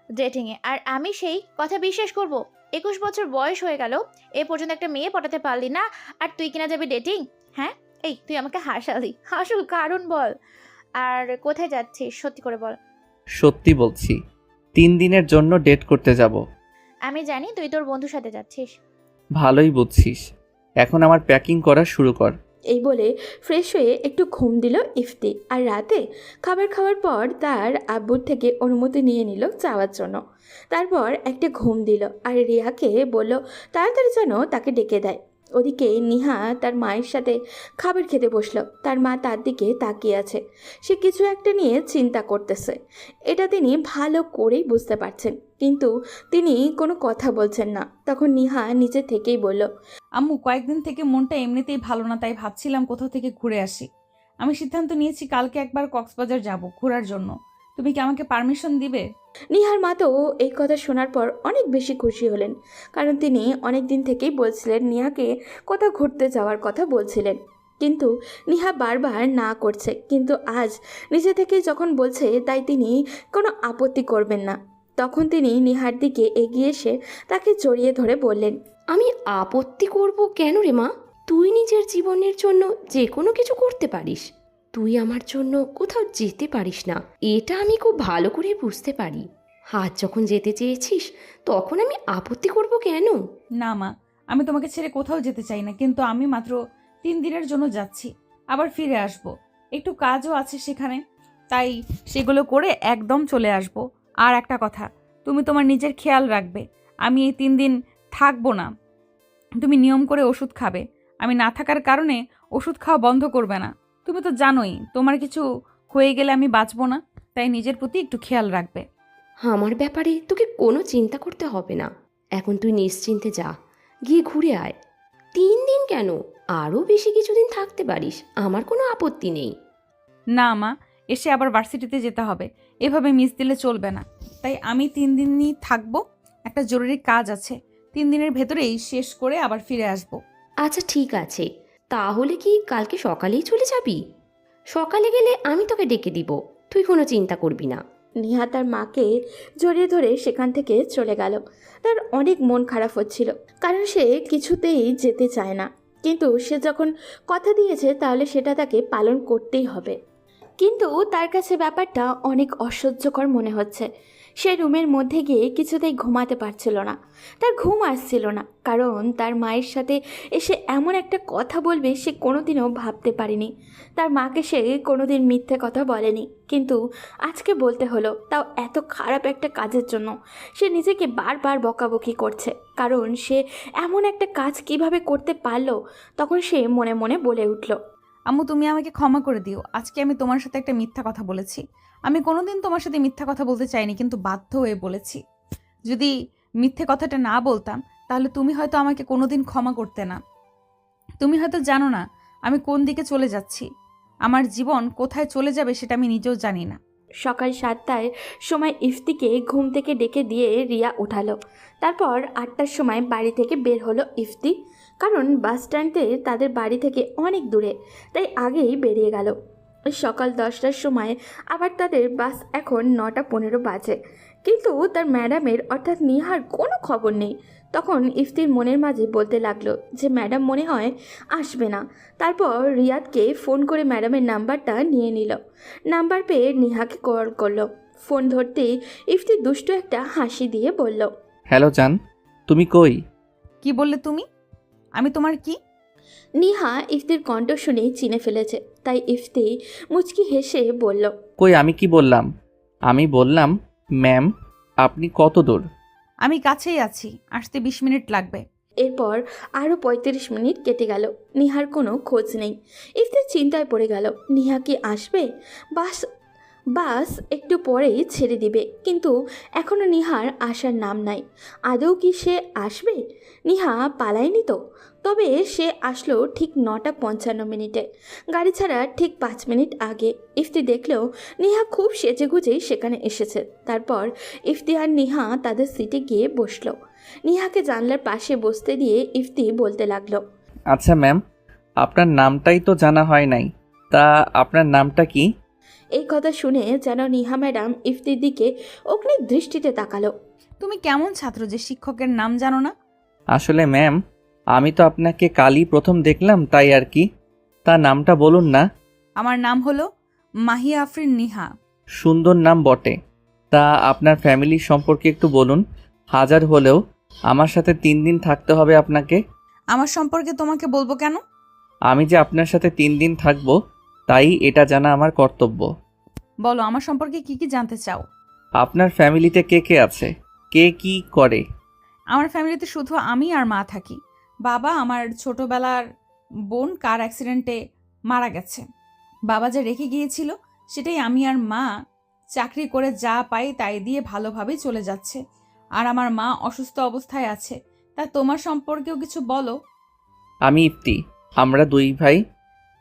ডেটিংয়ে, আর আমি সেই কথা বিশ্বাস করব? 21 বছর বয়স হয়ে গেল, এ পর্যন্ত একটা মেয়ে পটাতে পারলি না, আর তুই কিনা যাবি ডেটিং? হ্যাঁ, এই তুই আমাকে হাসালি, আসল কারণ বল। আর কোথায় যাচ্ছিস সত্যি করে বল। সত্যি বলছি, 3 দিনের জন্য ডেট করতে যাব। আমি জানি তুই তোর বন্ধুর সাথে যাচ্ছিস। ভালোই বুঝছিস, এখন আমার প্যাকিং করা শুরু কর। এই বলে ফ্রেশ হয়ে একটু ঘুম দিল ইফতি। আর রাতে খাবার খাওয়ার পর তার আব্বুর থেকে অনুমতি নিয়ে নিল যাওয়ার জন্য। তারপর একটা ঘুম দিল আর রিয়াকে বলল তাড়াতাড়ি যেন তাকে ডেকে দেয়। ওদিকে নিহা তার মায়ের সাথে খাবার খেতে বসলো। তার মা তার দিকে তাকিয়ে আছে, সে কিছু একটা নিয়ে চিন্তা করতেছে। এটা তিনি ভালো করেই বুঝতে পারছেন, কিন্তু তিনি কোনো কথা বলছেন না। তখন নিহা নিজে থেকেই বলল, আম্মু, কয়েকদিন থেকে মনটা এমনিতেই ভালো না, তাই ভাবছিলাম কোথাও থেকে ঘুরে আসি। আমি সিদ্ধান্ত নিয়েছি কালকে একবার কক্সবাজার যাব ঘোরার জন্য। তুমি কি আমাকে পারমিশন দিবে? নিহার মা তো এই কথা শোনার পর অনেক বেশি খুশি হলেন, কারণ তিনি অনেক দিন থেকেই বলছিলেন নিহাকে কোথাও ঘুরতে যাওয়ার কথা বলছিলেন, কিন্তু নিহা বারবার না করছে। কিন্তু আজ নিজে থেকে যখন বলছে, তাই তিনি কোনো আপত্তি করবেন না। তখন তিনি নিহার দিকে এগিয়ে এসে তাকে জড়িয়ে ধরে বললেন, আমি আপত্তি করব কেন রে মা? তুই নিজের জীবনের জন্য যে কোনো কিছু করতে পারিস, তুই আমার জন্য কোথাও যেতে পারিস না, এটা আমি খুব ভালো করে বুঝতে পারি। আজ যখন যেতে চেয়েছিস, তখন আমি আপত্তি করব কেন? না মা, আমি তোমাকে ছেড়ে কোথাও যেতে চাই না, কিন্তু আমি মাত্র 3 দিনের জন্য যাচ্ছি, আবার ফিরে আসব। একটু কাজও আছে সেখানে, তাই সেগুলো করে একদম চলে আসব। আর একটা কথা, তুমি তোমার নিজের খেয়াল রাখবে। আমি এই 3 দিন থাকবো না। তুমি নিয়ম করে ওষুধ খাবে। আমি না থাকার কারণে ওষুধ খাওয়া বন্ধ করবে না। তুমি তো জানোই তোমার কিছু হয়ে গেলে আমি বাঁচবো না, তাই নিজের প্রতি একটু খেয়াল রাখবে। আমার ব্যাপারে তোকে কোনো চিন্তা করতে হবে না। এখন তুই নিশ্চিন্তে যা, গিয়ে ঘুরে আয়। 3 দিন কেন, আরও বেশি কিছুদিন থাকতে পারিস, আমার কোনো আপত্তি নেই। না মা, এসে আবার ভার্সিটিতে যেতে হবে, এভাবে মিস দিলে চলবে না। তাই আমি 3 দিনই থাকবো। একটা জরুরি কাজ আছে, 3 দিনের ভেতরেই শেষ করে আবার ফিরে আসবো। আচ্ছা ঠিক আছে, তাহলে কি কালকে সকালেই চলে যাবি? সকালে গেলে আমি তোকে ডেকে দিব, তুই কোনো চিন্তা করবি না। নিহা তার মাকে জড়িয়ে ধরে সেখান থেকে চলে গেল। তার অনেক মন খারাপ হচ্ছিল, কারণ সে কিছুতেই যেতে চায় না, কিন্তু সে যখন কথা দিয়েছে তাহলে সেটা তাকে পালন করতেই হবে। কিন্তু তার কাছে ব্যাপারটা অনেক অসহ্যকর মনে হচ্ছে। সে রুমের মধ্যে গিয়ে কিছুতেই ঘুমাতে পারছিল না। তার ঘুম আসছিল না, কারণ তার মায়ের সাথে এসে এমন একটা কথা বলবে সে কোনোদিনও ভাবতে পারেনি। তার মাকে সে কোনোদিন মিথ্যে কথা বলেনি, কিন্তু আজকে বলতে হলো, তাও এত খারাপ একটা কাজের জন্য। সে নিজেকে বারবার বকাবকি করছে, কারণ সে এমন একটা কাজ কিভাবে করতে পারলো। তখন সে মনে মনে বলে উঠল, আম্মু, তুমি আমাকে ক্ষমা করে দিও। আজকে আমি তোমার সাথে একটা মিথ্যা কথা বলেছি। আমি কোনোদিন তোমার সাথে মিথ্যা কথা বলতে চাইনি, কিন্তু বাধ্য হয়ে বলেছি। যদি মিথ্যে কথাটা না বলতাম তাহলে তুমি হয়তো আমাকে কোনোদিন ক্ষমা করতে না। তুমি হয়তো জানো না আমি কোন দিকে চলে যাচ্ছি। আমার জীবন কোথায় চলে যাবে সেটা আমি নিজেও জানি না। সকাল 7টায় সময় ইফতিকে ঘুম থেকে ডেকে দিয়ে রিয়া উঠালো। তারপর 8টার সময় বাড়ি থেকে বের হলো ইফতি, কারণ বাস স্ট্যান্ডে তাদের বাড়ি থেকে অনেক দূরে, তাই আগেই বেরিয়ে গেল। সকাল 10টার সময় আবার তাদের বাস, এখন 9টা 15 বাজে, কিন্তু তার ম্যাডামের অর্থাৎ নিহার কোনো খবর নেই। তখন ইফতির মনের মাঝে বলতে লাগলো যে ম্যাডাম মনে হয় আসবে না। তারপর রিয়াদকে ফোন করে ম্যাডামের নাম্বারটা নিয়ে নিল। নাম্বার পেয়ে নিহাকে কল করলো। ফোন ধরতেই ইফতি দুষ্ট একটা হাসি দিয়ে বলল, হ্যালো জান, তুমি কই? কি বললে তুমি? আমি তোমার কি? নিহা ইফতির কণ্ঠ শুনেই চিনে ফেলেছে, তাই ইফতি মুচকি হেসে বলল, কই আমি কি বললাম? আমি বললাম ম্যাম আপনি কত দূর? আমি কাছেই আছি, আসতে 20 মিনিট লাগবে। এরপর আরও 35 মিনিট কেটে গেল, নিহার কোনো খোঁজ নেই। ইফতির চিন্তায় পড়ে গেল, নিহা কি আসবে? বাস বাস একটু পরেই ছেড়ে দিবে, কিন্তু এখনও নিহার আসার নাম নাই। আদৌ কি সে আসবে? নিহা পালায়নি তো? তবে সে আসলো ঠিক 9টা 55 গাড়ি ছাড়ার ঠিক 5 মিনিট আগে। ইফতি দেখলেও নিহা খুব সেজেগুজেই সেখানে এসেছে। তারপর ইফতি আর নিহা তাদের সিটে গিয়ে বসলো। নিহাকে জানলার পাশে বসতে দিয়ে ইফতি বলতে লাগলো, আচ্ছা ম্যাম, আপনার নামটাই তো জানা হয় নাই, তা আপনার নামটা কি? এই কথা শুনে যেন নিহা ম্যাডাম ইফতির দিকে অগ্নি দৃষ্টিতে তাকালো। তুমি কেমন ছাত্র যে শিক্ষকের নাম জানো না? আসলে ম্যাম আমি তো আপনাকে কালই প্রথম দেখলাম, তাই আর কি। তা নামটা বলুন না। আমার নাম হলো মাহিয়া আফরিন নিহা। সুন্দর নাম বটে। তা আপনার ফ্যামিলি সম্পর্কে একটু বলুন। হাজার হলেও আমার সাথে 3 দিন থাকতে হবে আপনাকে। আমার সম্পর্কে তোমাকে বলবো কেন? আমি যে আপনার সাথে 3 দিন থাকবো, তাই এটা জানা আমার কর্তব্য। বলো, আমার সম্পর্কে কি কি জানতে চাও? আপনার ফ্যামিলিতে কে কে আছে? কে কি করে? আমার ফ্যামিলিতে শুধু আমি আর মা থাকি। বাবা আমার ছোটবেলার বোন কার অ্যাক্সিডেন্টে মারা গেছে। বাবা যা রেখে গিয়েছিল সেটাই আমি আর মা চাকরি করে যা পাই তাই দিয়ে ভালোভাবেই চলে যাচ্ছে। আর আমার মা অসুস্থ অবস্থায় আছে। তা তোমার সম্পর্কেও কিছু বলো। আমি ইফতি। আমরা 2 ভাই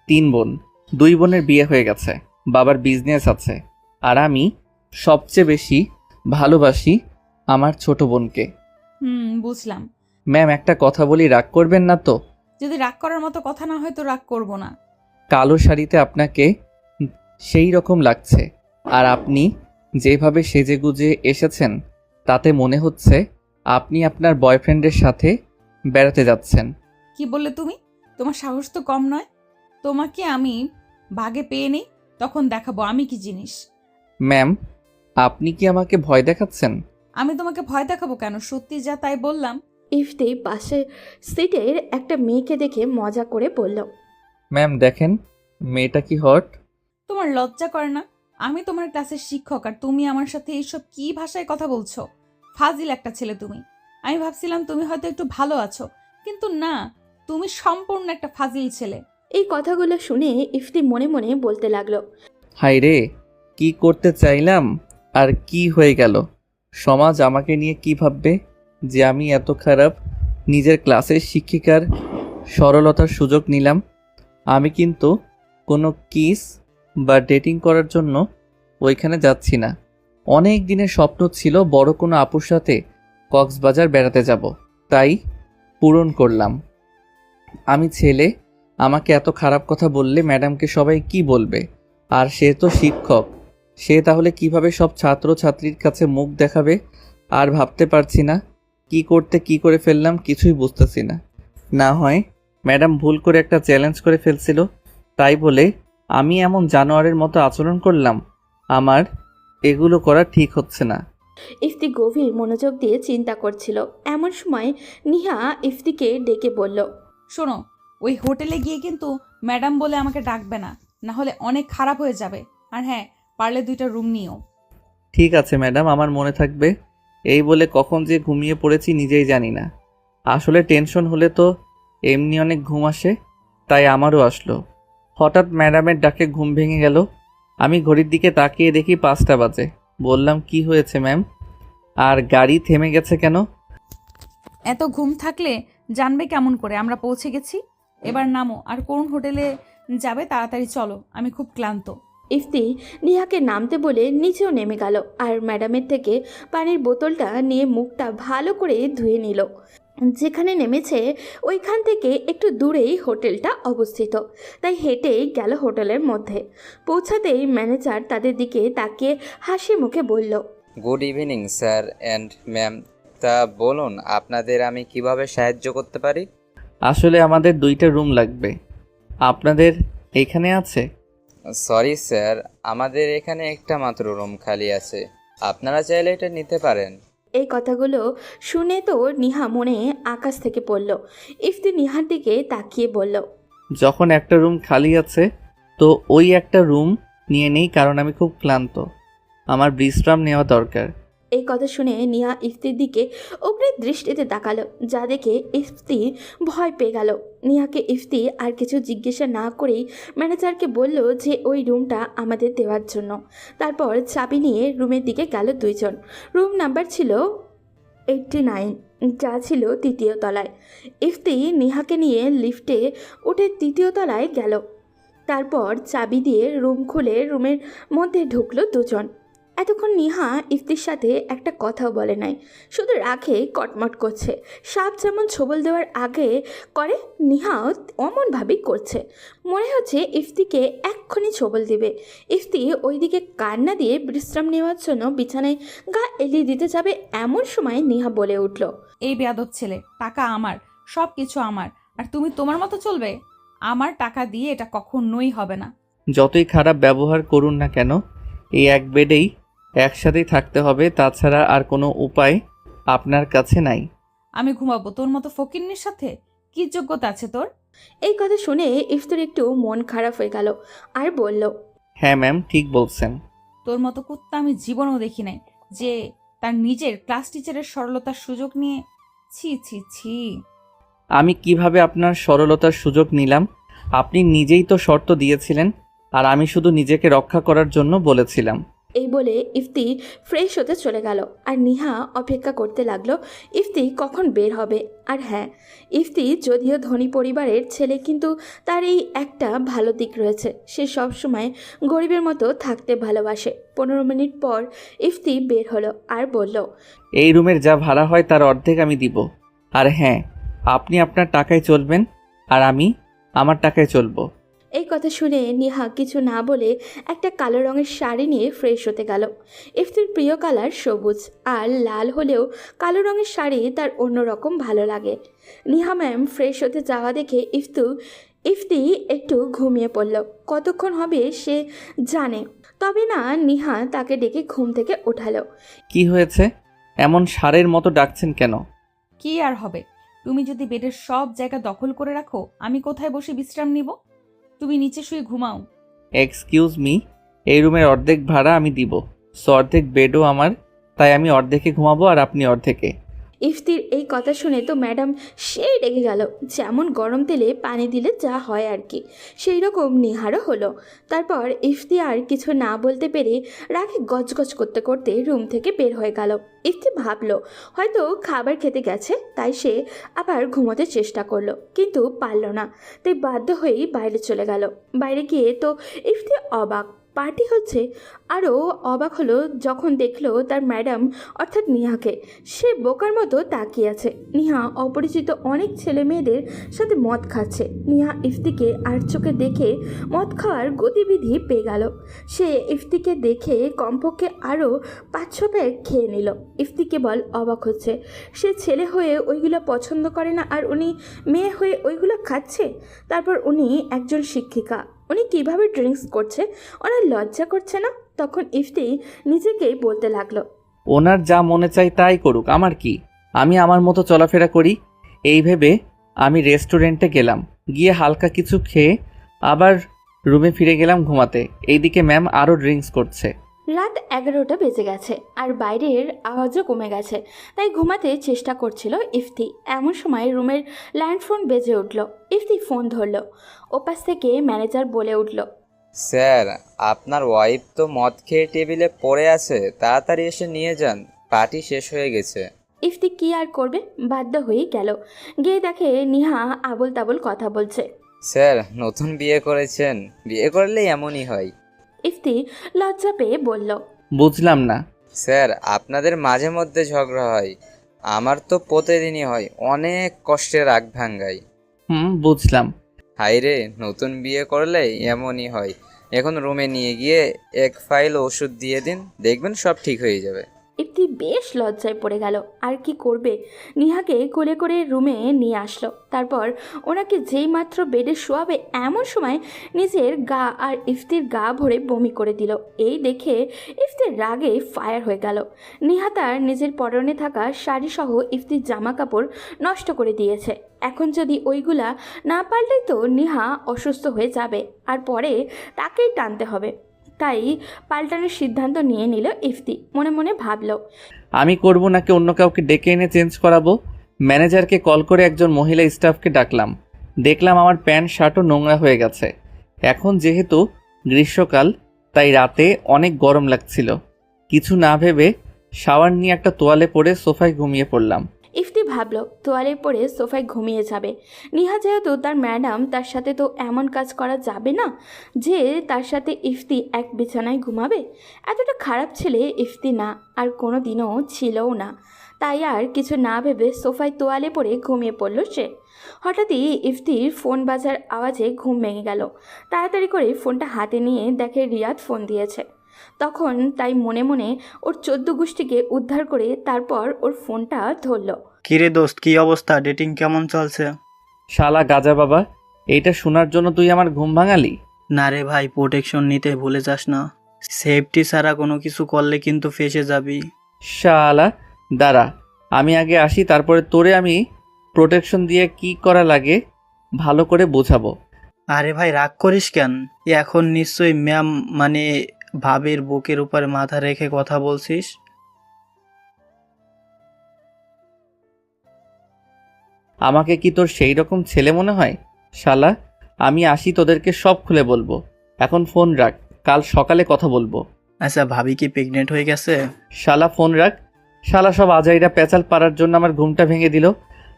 3 বোন। 2 বোনের বিয়ে হয়ে গেছে, বাবার বিজনেস আছে। আর আমি সবচেয়ে বেশি ভালোবাসি আমার ছোট বোনকে। বুঝলাম। ম্যাম একটা কথা বলি, রাগ করবেন না তো? যদি রাগ করার মতো কথা না হয় তো রাগ করব না। কালো শাড়িতে আপনাকে সেই রকম লাগছে, আর আপনি যেভাবে সেজেগুজে এসেছেন তাতে মনে হচ্ছে আপনি আপনার বয়ফ্রেন্ডের সাথে বেড়াতে যাচ্ছেন। কি বললে তুমি? তোমার সাহস তো কম নয়। তোমাকে আমি বাগে পেয়ে নেই, তখন দেখাবো আমি কি জিনিস। ম্যাম আপনি কি আমাকে ভয় দেখাচ্ছেন? আমি তোমাকে ভয় দেখাবো কেন? সত্যি যা তাই বললাম। ইফতি পাশে সিটের একটা মেয়েকে দেখে মজা করে বলল, ম্যাম দেখেন মেয়েটা কি হট। তোমার লজ্জা করে না? আমি তোমার ক্লাসের শিক্ষক আর তুমি আমার সাথে এইসব কি ভাষায় কথা বলছো? ফাজিল একটা ছেলে তুমি। আমি ভাবছিলাম তুমি হয়তো একটু ভালো আছো, কিন্তু না, তুমি সম্পূর্ণ একটা ফাজিল ছেলে। এই কথাগুলো শুনে ইফতি মনে মনে বলতে লাগলো, হাই রে, কি করতে চাইলাম আর কি হয়ে গেল। সমাজ আমাকে নিয়ে কি ভাববে যে আমি এত খারাপ। নিজের ক্লাসের শিক্ষিকার সরলতার সুযোগ নিলাম। আমি কিন্তু কোনো কিস বা ডেটিং করার জন্য ওইখানে যাচ্ছি না। অনেক দিনের স্বপ্ন ছিল বড় কোনো আপুর সাথে কক্সবাজার বেড়াতে যাব, তাই পূরণ করলাম। আমি ছেলে, আমাকে এত খারাপ কথা বললে ম্যাডামকে সবাই কি বলবে? আর সে তো শিক্ষক, সে তাহলে কিভাবে সব ছাত্র ছাত্রীর কাছে মুখ দেখাবে? আর ভাবতে পারছি না কি করে ফেললাম, কিছুই বুঝতেছি না। না হয় ম্যাডাম ভুল করে একটা চ্যালেঞ্জ করে ফেলছিল, তাই বলে আমি এমন জানোয়ারের মতো আচরণ করলাম। আমার এগুলো করা ঠিক হচ্ছে না। ইফতি গভীর মনোযোগ দিয়ে চিন্তা করছিল। এমন সময় নিহা ইফতিকে ডেকে বলল, শোনো, ওই হোটেলে গিয়ে কিন্তু ম্যাডাম বলে আমাকে ডাকবে না, না হলে অনেক খারাপ হয়ে যাবে। আর হ্যাঁ, পারলে 2টা রুম নিও। ঠিক আছে ম্যাডাম, আমার মনে থাকবে। এই বলে কখন যে ঘুমিয়ে পড়েছি নিজেই জানি না। আসলে টেনশন হলে তো এমনি অনেক ঘুম আসে, তাই আমারও আসলো। হঠাৎ ম্যাডামের ডাকে ঘুম ভেঙে গেল। আমি ঘড়ির দিকে তাকিয়ে দেখি 5টা বাজে। বললাম, কি হয়েছে ম্যাম? আর গাড়ি থেমে গেছে কেন? এত ঘুম থাকলে জানবে কেমন করে আমরা পৌঁছে গেছি? এবার নামো আর কোন হোটেলে যাবে তাড়াতাড়ি চলো, আমি খুব ক্লান্ত। ইফতি নিহাকে নামতে বলে নিচেও নেমে গেল আর ম্যাডামের থেকে পানির বোতলটা নিয়ে মুখটা ভালো করে ধুয়ে নিল। যেখানে নেমেছে ওইখান থেকে একটু দূরেই হোটেলটা অবস্থিত, তাই হেঁটেই গেল হোটেলের মধ্যে। পৌঁছাতেই ম্যানেজার তাদের দিকে তাকিয়ে হাসি মুখে বলল, good evening sir and ma'am. তা বলুন, আপনাদের আমি কিভাবে সাহায্য করতে পারি? আসলে আমাদের 2টা রুম লাগবে। আপনাদের এখানে আছে? সরি স্যার, আমাদের এখানে একটা মাত্র রুম খালি আছে, আপনারা চাইলে এটা নিতে পারেন। এই কথাগুলো শুনে তো নিহা মনে আকাশ থেকে পড়ল। ইফতি নিহার দিকে তাকিয়ে বলল, যখন একটা রুম খালি আছে তো ওই একটা রুম নিয়ে নেই, কারণ আমি খুব ক্লান্ত, আমার বিশ্রাম নেওয়া দরকার। এই কথা শুনে নিহা ইফতির দিকে অগ্নি দৃষ্টিতে তাকালো, যা দেখে ইফতি ভয় পেয়ে গেল। নিহাকে ইফতি আর কিছু জিজ্ঞাসা না করেই ম্যানেজারকে বলল যে ওই রুমটা আমাদের দেওয়ার জন্য। তারপর চাবি নিয়ে রুমের দিকে গেল দুইজন। রুম নাম্বার ছিল 89, যা ছিল 3য় তলায়। ইফতি নিহাকে নিয়ে লিফটে উঠে 3য় তলায় গেল। তারপর চাবি দিয়ে রুম খুলে রুমের মধ্যে ঢুকলো দুজন। এতক্ষণ নিহা ইফতির সাথে একটা কথাও বলে নাই, শুধু রাখে কটমট করছে। সাপ যেমন ছোবল দেওয়ার আগে করে, নিহাও অমনভাবেই করছে। মনে হচ্ছে ইফতিকে এক্ষুনি ছোবল দিবে। ইফতি ওইদিকে কান্না দিয়ে বিশ্রাম নেওয়ার জন্য বিছানায় গা এলিয়ে দিতে যাবে, এমন সময় নিহা বলে উঠল, এই বেয়াদব ছেলে, টাকা আমার, সব কিছু আমার, আর তুমি তোমার মতো চলবে? আমার টাকা দিয়ে এটা কখনোই হবে না। যতই খারাপ ব্যবহার করুন না কেন, এই এক বেডেই একসাথেই থাকতে হবে, তাছাড়া আর কোনো উপায় আপনার কাছে নাই। আমি ঘুমাবো তোর মতো ফকিন্নির সাথে? কি যোগ্যতা আছে তোর? এই কথা শুনে ইফতির একটু মন খারাপ হয়ে গেল আর বলল, হ্যাঁ ম্যাম, ঠিক বলছেন। তোর মতো কুত্তা আমি জীবনেও দেখি নাই, যে তার নিজের ক্লাস টিচারের সরলতার সুযোগ নিয়ে। ছি ছি ছি। আমি কিভাবে আপনার সরলতার সুযোগ নিলাম? আপনি নিজেই তো শর্ত দিয়েছিলেন, আর আমি শুধু নিজেকে রক্ষা করার জন্য বলেছিলাম। এই বলে ইফতি ফ্রেশ হতে চলে গেল আর নিহা অপেক্ষা করতে লাগলো ইফতি কখন বের হবে। আর হ্যাঁ, ইফতি যদিও ধনী পরিবারের ছেলে, কিন্তু তার এই একটা ভালো দিক রয়েছে, সে সবসময় গরিবের মতো থাকতে ভালোবাসে। 15 মিনিট পর ইফতি বের হলো আর বলল, এই রুমের যা ভাড়া হয় তার অর্ধেক আমি দিব। আর হ্যাঁ, আপনি আপনার টাকায় চলবেন আর আমি আমার টাকায় চলবো। এই কথা শুনে নিহা কিছু না বলে একটা কালো রঙের শাড়ি নিয়ে ফ্রেশ হতে গেল। ইফতির প্রিয় কালার সবুজ, আর লাল হলেও কালো রঙের শাড়ি তার অন্যরকম ভালো লাগে। নিহা ম্যাম ফ্রেশ হতে যাওয়া দেখে ইফতি একটু ঘুমিয়ে পড়ল। কতক্ষণ হবে সে জানে, তবে না নিহা তাকে ডেকে ঘুম থেকে ওঠালো। কি হয়েছে? এমন ষাঁড়ের মতো ডাকছেন কেন? কি আর হবে, তুমি যদি বেডের সব জায়গা দখল করে রাখো, আমি কোথায় বসে বিশ্রাম নিব? তুমি নিচে শুয়ে ঘুমাও। এক্সকিউজ মি, এই রুমের অর্ধেক ভাড়া আমি দিব, সো অর্ধেক বেডও আমার, তাই আমি অর্ধেকে ঘুমাবো আর আপনি অর্ধেকে। ইফতির এই কথা শুনে তো ম্যাডাম সেই রেগে গেল, যেমন গরম তেলে পানি দিলে যা হয় আর কি, সেই রকম নিহারও হলো। তারপর ইফতি আর কিছু না বলতে পেরে রাগে গজগজ করতে করতে রুম থেকে বের হয়ে গেল। ইফতি ভাবলো হয়তো খাবার খেতে গেছে, তাই সে আবার ঘুমোতে চেষ্টা করলো, কিন্তু পারল না, তাই বাধ্য হয়েই বাইরে চলে গেল। বাইরে গিয়ে তো ইফতি অবাক, পার্টি হচ্ছে। আরও অবাক হলো যখন দেখলো তার ম্যাডাম অর্থাৎ নিহাকে। সে বোকার মতো তাকিয়ে আছে। নিহা অপরিচিত অনেক ছেলে মেয়েদের সাথে মদ খাচ্ছে। নিহা ইফতিকে আর চোখে দেখে মদ খাওয়ার গতিবিধি পেয়ে গেল। সে ইফতিকে দেখে কমপক্ষে আরও 5-6 প্যাক খেয়ে নিল। ইফতি কেবল অবাক হচ্ছে, সে ছেলে হয়ে ওইগুলো পছন্দ করে না, আর উনি মেয়ে হয়ে ওইগুলো খাচ্ছে। তারপর উনি একজন শিক্ষিকা, উনি কিভাবে ড্রিঙ্কস করছে, ওনার লজ্জা করছে না? তখন ইফতি নিজেকেই বলতে লাগলো, ওনার যা মনে চাই তাই করুক, আমার কি, আমি আমার মতো চলাফেরা করি। এই ভেবে আমি রেস্টুরেন্টে গেলাম, গিয়ে হালকা কিছু খেয়ে আবার রুমে ফিরে গেলাম ঘুমাতে। এইদিকে ম্যাম আরও ড্রিঙ্কস করছে। রাত 11টা বেজে গেছে আর বাইরের আওয়াজও কমে গেছে, তাই ঘুমাতে চেষ্টা করছিল ইফতি। এমন সময় রুমের ল্যান্ডফোন বেজে উঠল। ইফতি ফোন ধরল। ওপাশ থেকে ম্যানেজার বলে উঠল, স্যার, আপনার ওয়াইফ তো মদ খেয়ে টেবিলে পড়ে আছে, তাড়াতাড়ি এসে নিয়ে যান, পার্টি শেষ হয়ে গেছে। ইফতি কি আর করবে, বাধ্য হয়েই গেল। গিয়ে দেখে নিহা আবোল তাবোল কথা বলছে। স্যার, নতুন বিয়ে করেছেন, বিয়ে করলেই এমনই হয়। ইফতি লজ্জা পেয়ে বলল, বুঝলাম না। স্যার, আপনাদের মাঝে মধ্যে ঝগড়া হয়, আমার তো প্রতিদিনই হয়, অনেক কষ্টে রাগ ভাঙ্গাই। বুঝলাম। হাইরে, নতুন বিয়ে করলে এমনই হয়। এখন রুমে নিয়ে গিয়ে এক ফাইল ওষুধ দিয়ে দিন, দেখবেন সব ঠিক হয়ে যাবে। ইফতি বেশ লজ্জায় পড়ে গেল। আর কি করবে, নিহাকে কোলে করে রুমে নিয়ে আসলো। তারপর ওনাকে যেই মাত্র বেডে শোয়াবে এমন সময় নিজের গা আর ইফতির গা ভরে বমি করে দিল। এই দেখে ইফতির রাগে ফায়ার হয়ে গেল। নিহা তার নিজের পরনে থাকা শাড়িসহ ইফতির জামা কাপড় নষ্ট করে দিয়েছে। এখন যদি ওইগুলা না পারলেই তো নিহা অসুস্থ হয়ে যাবে, আর পরে তাকেই টানতে হবে। তাই পাল্টানোর সিদ্ধান্ত নিয়ে নিল ইফতি। মনে মনে ভাবলো, আমি করব নাকি অন্য কাউকে ডেকে এনে চেঞ্জ করাবো? ম্যানেজারকে কল করে একজন মহিলা স্টাফকে ডাকলাম। দেখলাম আমার প্যান্ট শার্টও নোংরা হয়ে গেছে। এখন যেহেতু গ্রীষ্মকাল, তাই রাতে অনেক গরম লাগছিল। কিছু না ভেবে শাওয়ার নিয়ে একটা তোয়ালে পরে সোফায় ঘুমিয়ে পড়লাম। ইফতি ভাবলো তোয়ালে পরে সোফায় ঘুমিয়ে যাবে। নিহা যেহেতু তার ম্যাডাম, তার সাথে তো এমন কাজ করা যাবে না যে তার সাথে ইফতি এক বিছানায় ঘুমাবে। এতটা খারাপ ছেলে ইফতি না, আর কোনো দিনও ছিলও না। তাই আর কিছু না ভেবে সোফায় তোয়ালে পরে ঘুমিয়ে পড়ল সে। হঠাৎই ইফতির ফোন বাজার আওয়াজে ঘুম ভেঙে গেল। তাড়াতাড়ি করে ফোনটা হাতে নিয়ে দেখে রিয়াদ ফোন দিয়েছে। তখন তাই মনে মনে ওর 14 গোষ্ঠীকে উদ্ধার করে তারপর ওর ফোনটা ধরল। কিরে দোস্ত, কি অবস্থা? ডেটিং কেমন চলছে? শালা গাজা বাবা, এইটা শোনার জন্য তুই আমার ঘুম ভাঙালি? না রে ভাই, প্রোটেকশন নিতে ভুলে যাস না। সেফটি ছাড়া কোনো কিছু করলে কিন্তু ফেঁসে যাবি। শালা দাঁড়া, আমি আগে আসি, তারপরে তোরে আমি প্রোটেকশন দিয়ে কি করা লাগে ভালো করে বোঝাবো। আরে ভাই, রাগ করিস কেন? এখন নিশ্চয়ই ম্যাম মানে ভাবের বুকের উপরে মাথা রেখে কথা বলছিস। আমাকে কি তোর সেই রকম ছেলে মনে হয়? শালা, আমি আসি, তোদেরকে সব খুলে বলবো। এখন ফোন রাখ, কাল সকালে কথা বলবো। আচ্ছা, ভাবি কি প্রেগনেন্ট হয়ে গেছে? শালা ফোন রাখ। শালা সব আজাইরা পেঁচাল পাড়ার জন্য আমার ঘুমটা ভেঙে দিল।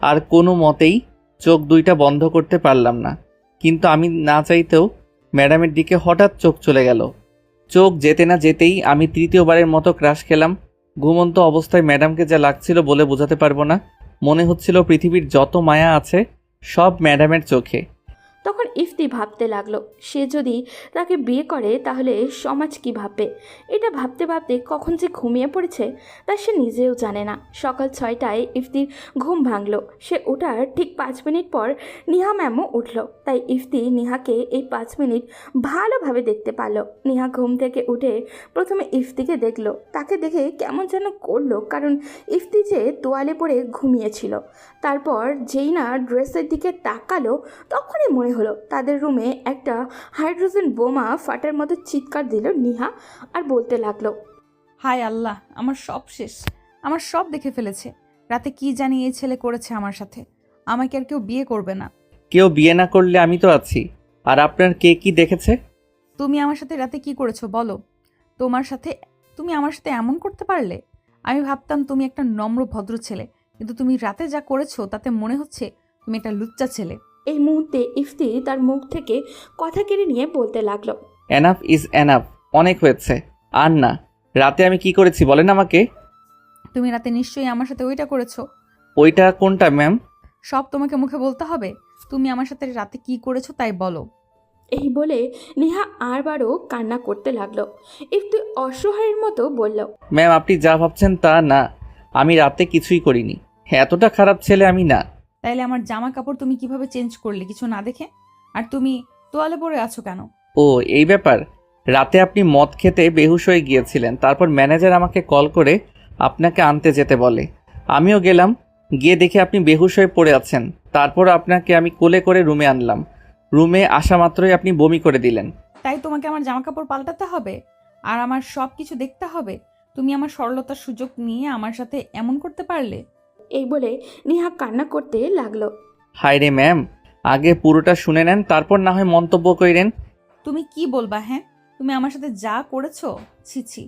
আর কোনো মতেই চোখ দুইটা বন্ধ করতে পারলাম না। কিন্তু আমি না চাইতেও ম্যাডামের দিকে হঠাৎ চোখ চলে গেল। চোখ যেতে না যেতেই আমি তৃতীয়বারের মতো ক্রাশ খেলাম। ঘুমন্ত অবস্থায় ম্যাডামকে যা লাগছিল বলে বোঝাতে পারবো না। মনে হচ্ছিল পৃথিবীর যত মায়া আছে সব ম্যাডামের চোখে। তখন ইফতি ভাবতে লাগলো, সে যদি তাকে বিয়ে করে তাহলে সমাজ কি ভাববে। এটা ভাবতে ভাবতে কখন যে ঘুমিয়ে পড়েছে তা সে নিজেও জানে না। সকাল 6টায় ইফতির ঘুম ভাঙলো। সে ওঠার ঠিক 5 মিনিট পর নিহা ম্যামও উঠল। তাই ইফতি নিহাকে এই 5 মিনিট ভালোভাবে দেখতে পারল। নিহা ঘুম থেকে উঠে প্রথমে ইফতিকে দেখলো। তাকে দেখে কেমন যেন করলো, কারণ ইফতি যে তোয়ালে পরে ঘুমিয়েছিল। তারপর যেই না ড্রেসের দিকে তাকালো, তখনই মনে হলো তাদের রুমে একটা হাইড্রোজেন বোমা ফাটার মতো চিৎকার দিল নিহা, আর বলতে লাগলো, হায় আল্লাহ, আমার সব শেষ। আমার সব দেখে ফেলেছে। রাতে কি জানি এই ছেলে করেছে আমার সাথে। আমাকে আর কেউ বিয়ে করবে না। কেউ বিয়ে না করলে আমি তো আছি। আর আপনার কে কি দেখেছে? তুমি আমার সাথে রাতে কি করেছো বলো। তুমি আমার সাথে এমন করতে পারলে? আমি ভাবতাম তুমি একটা নম্র ভদ্র ছেলে, কিন্তু তুমি রাতে যা করেছো তাতে মনে হচ্ছে তুমি একটা লুচ্চা ছেলে। এই মুহূর্তে ইফতি তার মুখ থেকে কথা কেড়ে নিয়ে বলতে লাগলো, এনাফ ইজ এনাফ, অনেক হয়েছে। আর না, রাতে আমি কি করেছি বলেন আমাকে। তুমি রাতে নিশ্চয়ই আমার সাথে ওইটা করেছো। ওইটা কোনটা ম্যাম? সব তোমাকে মুখে বলতে হবে? তুমি আমার সাথে রাতে কি করেছো তাই বলো। এই বলে নিহা আরবারও কান্না করতে লাগলো। ইফতি অসহায়ের মতো বলল, ম্যাম, আপনি যা ভাবছেন তা না। আমি রাতে কিছুই করিনি। এতটা খারাপ ছেলে আমি না। তাইলে আমার জামা কাপড় তুমি কিভাবে চেঞ্জ করলে কিছু না দেখে? আর তুমি তোয়ালে পরে আছো কেন? ও, এই ব্যাপার। রাতে আপনি মদ খেতে বেহুশ হয়ে গিয়েছিলেন। তারপর ম্যানেজার আমাকে কল করে আপনাকে আনতে যেতে বলে। আমিও গেলাম। গিয়ে দেখে আপনি বেহুশ হয়ে পড়ে আছেন। তারপর আপনাকে আমি কোলে করে রুমে আনলাম। রুমে আসা মাত্রই আপনি বমি করে দিলেন। তাই তোমাকে আমার জামা কাপড় পাল্টাতে হবে আর আমার সব কিছু দেখতে হবে? তুমি আমার সরলতার সুযোগ নিয়ে আমার সাথে এমন করতে পারলে? এই বলে নিহা কান্না করতে লাগলো। হায় রে ম্যাম, আগে পুরোটা শুনে নেন, তারপর না হয় মন্তব্য করেন। তুমি কি বলবা? হ্যাঁ, তুমি আমার সাথে যা করেছো, ছি ছি,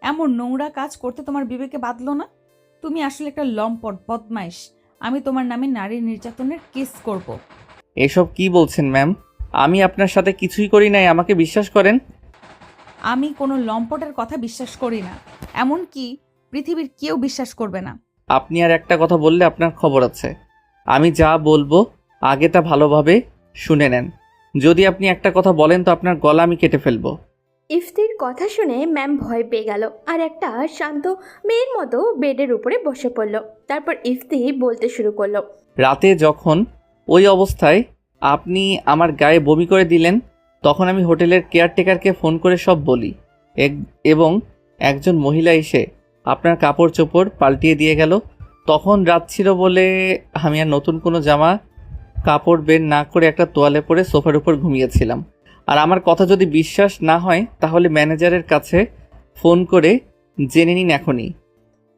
এমন নোংরা কাজ করতে তোমার বিবেকে বাঁধলো না? তুমি আসলে একটা লম্পট বদমাইশ। আমি তোমার নামে নারী নির্যাতনের কেস করব। এসব কি বলছেন ম্যাম? আমি আপনার সাথে কিছুই করি নাই, আমাকে বিশ্বাস করেন। আমি কোনো লম্পটের কথা বিশ্বাস করি না, এমনকি পৃথিবীর কেউ বিশ্বাস করবে না। আপনি আর একটা কথা বললে আপনার খবর আছে। আমি যা বলবো আগে তা ভালোভাবে শুনে নেন। যদি আপনি একটা কথা বলেন তো আপনার গলা আমি কেটে ফেলবো। ইফতির কথা শুনে ম্যাম ভয় পেয়ে গেল আর একটা শান্ত মেয়ের মতো বেডের উপরে বসে পড়ল। তারপর ইফতি বলতে শুরু করলো। রাতে যখন ওই অবস্থায় আপনি আমার গায়ে বমি করে দিলেন, তখন আমি হোটেলের কেয়ারটেকারকে ফোন করে সব বলি এবং একজন মহিলা এসে আপনার কাপড় চোপড় পাল্টিয়ে দিয়ে গেল। তখন রাত ছিল বলে আমি আর নতুন কোনো জামা কাপড় বের না করে একটা তোয়ালে পরে সোফার উপর ঘুমিয়েছিলাম। আর আমার কথা যদি বিশ্বাস না হয় তাহলে ম্যানেজারের কাছে ফোন করে জেনে নিন এখনই।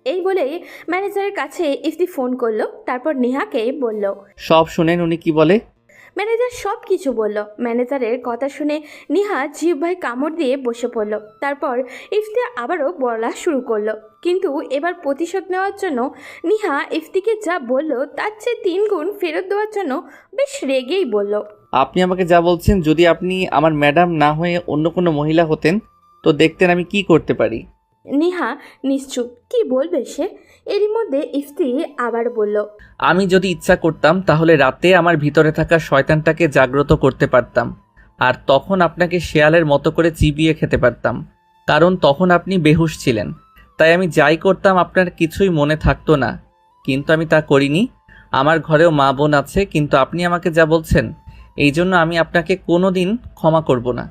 এই বলে ম্যানেজারের কাছে ইফতি ফোন করলো। তারপর নেহাকে বলল। সব শুনেন উনি কি বলে। ম্যানেজার সব কিছু বলল। ম্যানেজারের কথা শুনে নিহা জিহ্বায় কামড় দিয়ে বসে পড়ল। তারপর ইফতি আবারও বলা শুরু করলো, কিন্তু এবার প্রতিশোধ নেওয়ার জন্য নিহা ইফতিকে যা বলল তার চেয়ে 3 গুণ ফেরত দেওয়ার জন্য বেশ রেগেই বলল। আপনি আমাকে যা বলছেন, যদি আপনি আমার ম্যাডাম না হয়ে অন্য কোনো মহিলা হতেন তো দেখতেন আমি কি করতে পারি। নিহা নিশ্চুপ, কি বলবে সে। এরই মধ্যে ইফতি আবার বলল। আমি যদি ইচ্ছা করতাম তাহলে রাতে আমার ভিতরে থাকা শয়তানটাকে জাগ্রত করতে পারতাম, আর তখন আপনাকে শেয়ালের মতো করে চিবিয়ে খেতে পারতাম, কারণ তখন আপনি বেহুশ ছিলেন। তাই আমি যাই করতাম আপনার কিছুই মনে থাকতো না, কিন্তু আমি তা করিনি। আমার ঘরেও মা বোন আছে, কিন্তু আপনি আমাকে যা বলছেন এই জন্য আমি আপনাকে কোনো দিন ক্ষমা করব না।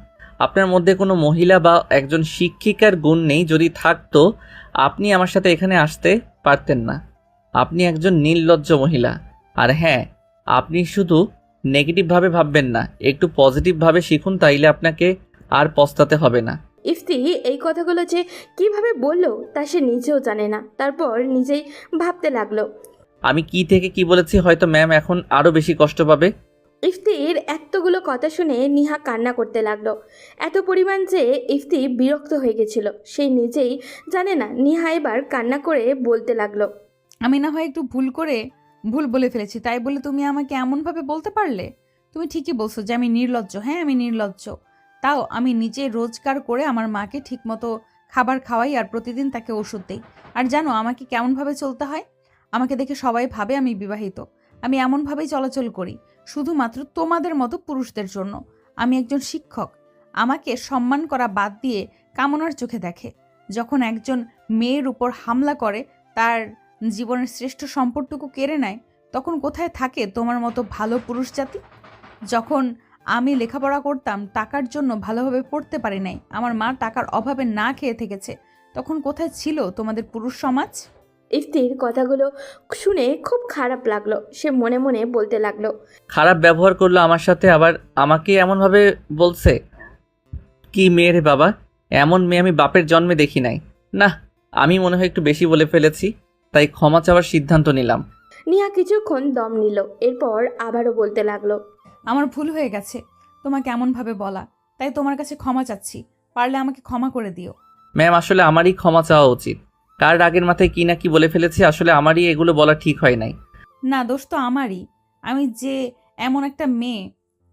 আপনার মধ্যে কোনো মহিলা বা একজন শিক্ষিকার গুণ নেই। যদি থাকতো আপনি আমার সাথে এখানে আসতে পারতেন না। আপনি একজন নির্লজ্জ মহিলা। আর হ্যাঁ, আপনি শুধু নেগেটিভভাবে ভাববেন না, একটু পজিটিভভাবে শিখুন, তাইলে আপনাকে আর পস্তাতে হবে না। ইফতি এই কথাগুলো যে কিভাবে বলল তা সে নিজেও জানে না। তারপর নিজেই ভাবতে লাগলো। আমি কি থেকে কি বলেছি, হয়তো ম্যাম এখন আরও বেশি কষ্ট পাবে। ইফতির এতগুলো কথা শুনে নিহা কান্না করতে লাগলো। এত পরিমাণ যে ইফতি বিরক্ত হয়ে গেছিল সে নিজেই জানে না। নিহা এবার কান্না করে বলতে লাগলো। আমি না হয় একটু ভুল বলে ফেলেছি, তাই বলে তুমি আমাকে এমনভাবে বলতে পারলে? তুমি ঠিকই বলছো যে আমি নির্লজ্জ। হ্যাঁ, আমি নির্লজ্জ। তাও আমি নিজে রোজগার করে আমার মাকে ঠিকমতো খাবার খাওয়াই আর প্রতিদিন তাকে ওষুধ দেই। আর জানো আমাকে কেমনভাবে চলতে হয়? আমাকে দেখে সবাই ভাবে আমি বিবাহিত। আমি এমনভাবেই চলাচল করি শুধুমাত্র তোমাদের মতো পুরুষদের জন্য। আমি একজন শিক্ষক। আমাকে সম্মান করা বাদ দিয়ে কামনার চোখে দেখে। যখন একজন মেয়ের উপর হামলা করে, তার জীবনের শ্রেষ্ঠ সম্পদটুকু কেড়ে নেয়, তখন কোথায় থাকে তোমার মতো ভালো পুরুষ জাতি? যখন আমি লেখাপড়া করতাম, টাকার জন্য ভালোভাবে পড়তে পারি নাই, আমার মা টাকার অভাবে না খেয়ে থেকেছে, তখন কোথায় ছিল তোমাদের পুরুষ সমাজ? ইফতির কথাগুলো শুনে খুব খারাপ লাগলো। সে মনে মনে বলতে লাগলো। খারাপ ব্যবহার করলো আমার সাথে, আবার আমাকে এমনভাবে বলছে। কি মেয়ে রে বাবা, এমন মেয়ে আমি বাপের জন্মে দেখি নাই। না, আমি মনে হয় একটু বেশি বলে ফেলেছি, তাই ক্ষমা চাওয়ার সিদ্ধান্ত নিলাম। নিহা কিছুক্ষণ দম নিল, এরপর আবারও বলতে লাগলো। আমার ভুল হয়ে গেছে তোমাকে এমনভাবে বলা, তাই তোমার কাছে ক্ষমা চাচ্ছি। পারলে আমাকে ক্ষমা করে দিও। ম্যাম, আসলে আমারই ক্ষমা চাওয়া উচিত। কার রাগের মাথায় কি না কি বলে ফেলেছি, আসলে আমারই এগুলো বলা ঠিক হয় নাই। না, দোষ তো আমারই। আমি যে এমন একটা মেয়ে,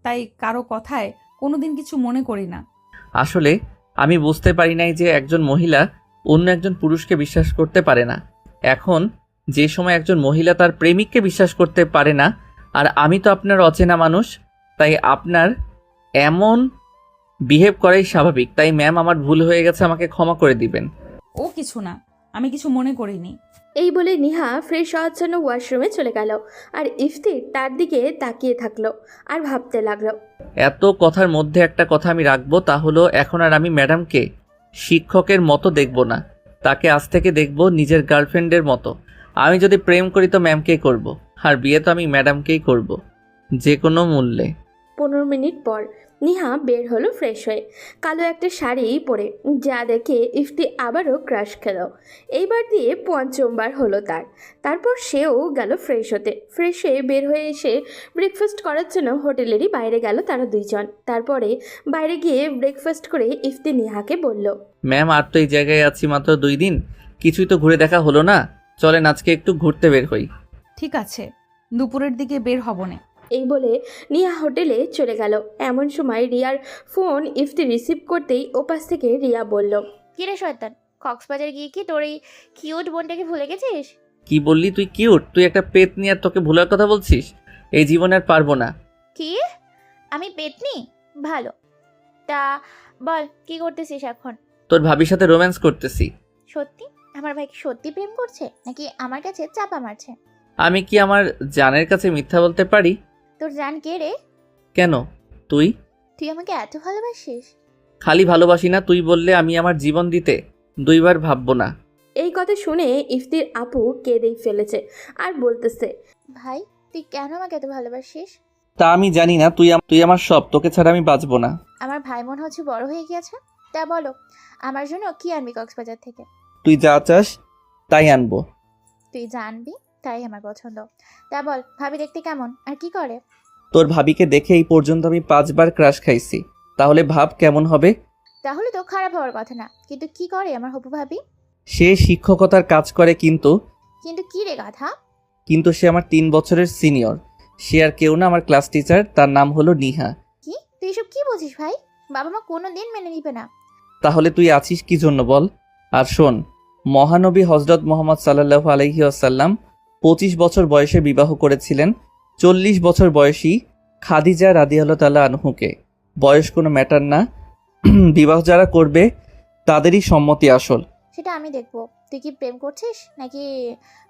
তাই কারো কথায় কোনোদিন কিছু মনে করি না। আসলে আমি বুঝতে পারি নাই যে একজন মহিলা অন্য একজন পুরুষকে বিশ্বাস করতে পারে না। এখন যে সময় একজন মহিলা তার প্রেমিককে বিশ্বাস করতে পারে না, আর আমি তো আপনার অচেনা মানুষ, তাই আপনার এমন বিহেভ করাই স্বাভাবিক। তাই ম্যাম, আমার ভুল হয়ে গেছে, আমাকে ক্ষমা করে দিবেন। ও কিছু না, আমি কিছু মনে করিনি। এই বলে নিহা ফ্রেশ হওয়ার জন্য ওয়াশরুমে চলে গেল। আর ইফতি তার দিকে তাকিয়ে থাকলো আর ভাবতে লাগলো। এত কথার মধ্যে একটা কথা আমি রাখবো, তা হলো এখন আর আমি ম্যাডামকে শিক্ষকের মতো দেখব না, তাকে আজ থেকে দেখব নিজের গার্লফ্রেন্ডের মতো। আমি যদি প্রেম করি তো ম্যামকেই করব, আর বিয়ে তো আমি ম্যাডামকেই করব, যে কোনো মূল্যে। 15 মিনিট পর নিহা বের হলো ফ্রেশ হয়ে, কালো একটা শাড়ি পরে, যা দেখে ইফতি আবারও ক্রাশ খেলো। এইবার দিয়ে পঞ্চমবার হলো তার। তারপর সেও গেল ফ্রেশ হতে। ফ্রেশ হয়ে বের হয়ে এসে ব্রেকফাস্ট করার জন্য হোটেলেরই বাইরে গেল তারা দুইজন। তারপরে বাইরে গিয়ে ব্রেকফাস্ট করে ইফতি নিহাকে বলল, ম্যাম আর তো এই জায়গায় আছি মাত্র 2 দিন, কিছুই তো ঘুরে দেখা হলো না। চলেন আজকে একটু ঘুরতে বের হই। ঠিক আছে, দুপুরের দিকে বের হব না। এই বলে নিহা হোটেলে চলে গেল। এমন সময় রিয়ার ফোন ইফতি রিসিভ করতেই ওপাশ থেকে রিয়া বলল, কিরে শয়তান, কক্সবাজার গিয়ে কি তোর এই কিউট বোনটাকে ভুলে গেছিস? কি বললি তুই কিউট? তুই একটা পেট নিয়ে আর তোকে ভুলার কথা বলছিস? এই জীবনে আর পারবো না। কি? আমি পেতনি? ভালো। তা বল, কি করতেছিস এখন? তোর ভাবির সাথে রোম্যান্স করতেছি। সত্যি? আমার ভাই কি সত্যি প্রেম করছে নাকি আমার কাছে চাপা মারছে? আমি কি আমার জানের কাছে মিথ্যা বলতে পারি? তোর জান কে রে? কেন? তুই তুই আমাকে এত ভালোবাসিস? খালি ভালোবাসি না, তুই বললে আমি আমার জীবন দিতে 2 বার ভাববো না। এই কথা শুনে ইফতির আপু কেঁদেই ফেলেছে আর বলতেছে, ভাই তুই কেন আমাকে এত ভালোবাসিস? তা আমি জানি না, তুই আমার সব, তোকে ছাড়া আমি বাঁচবো না। আমার ভাই মনে হচ্ছে বড় হয়ে গিয়েছে। তা বলো, আমার জন্য কি আনবি কক্সবাজার থেকে? তুই যা চাস তাই আনবো। তুই জানবি তাই আমার পছন্দ। তা বল, ভাবি দেখতে কেমন আর কি করে? তোর ভাবিকে দেখে এই পর্যন্ত আমি 5 বার ক্রাশ খাইছি, তাহলে ভাব কেমন হবে। তাহলে তো খারাপ হওয়ার কথা না, কিন্তু কি করে আমার হবু ভাবি? সে শিক্ষকতার কাজ করে, কিন্তু কিন্তু কি রে গাধা? সে আমার 3 বছরের সিনিয়র। সে আর কেউ না, আমার ক্লাস টিচার, তার নাম হলো নিহা। কি তুই এসব কি বলছিস ভাই? বাবা মা কোনোদিন মেনে নিবে না। তাহলে তুই আছিস কি জন্য বল? আর শোন, মহানবী হজরত মোহাম্মদ সাল্লাল্লাহু আলাইহি ওয়াসাল্লাম 25 বছর বয়সে বিবাহ করেছিলেন 40 বছর বয়সী খাদিজা রাদিয়াল্লাহু তাআলা আনহুকে। বয়স কোনো ম্যাটার না, বিবাহ যারা করবে তাদেরই সম্মতি আসল। সেটা আমি দেখবো। তুই কি প্রেম করছিস নাকি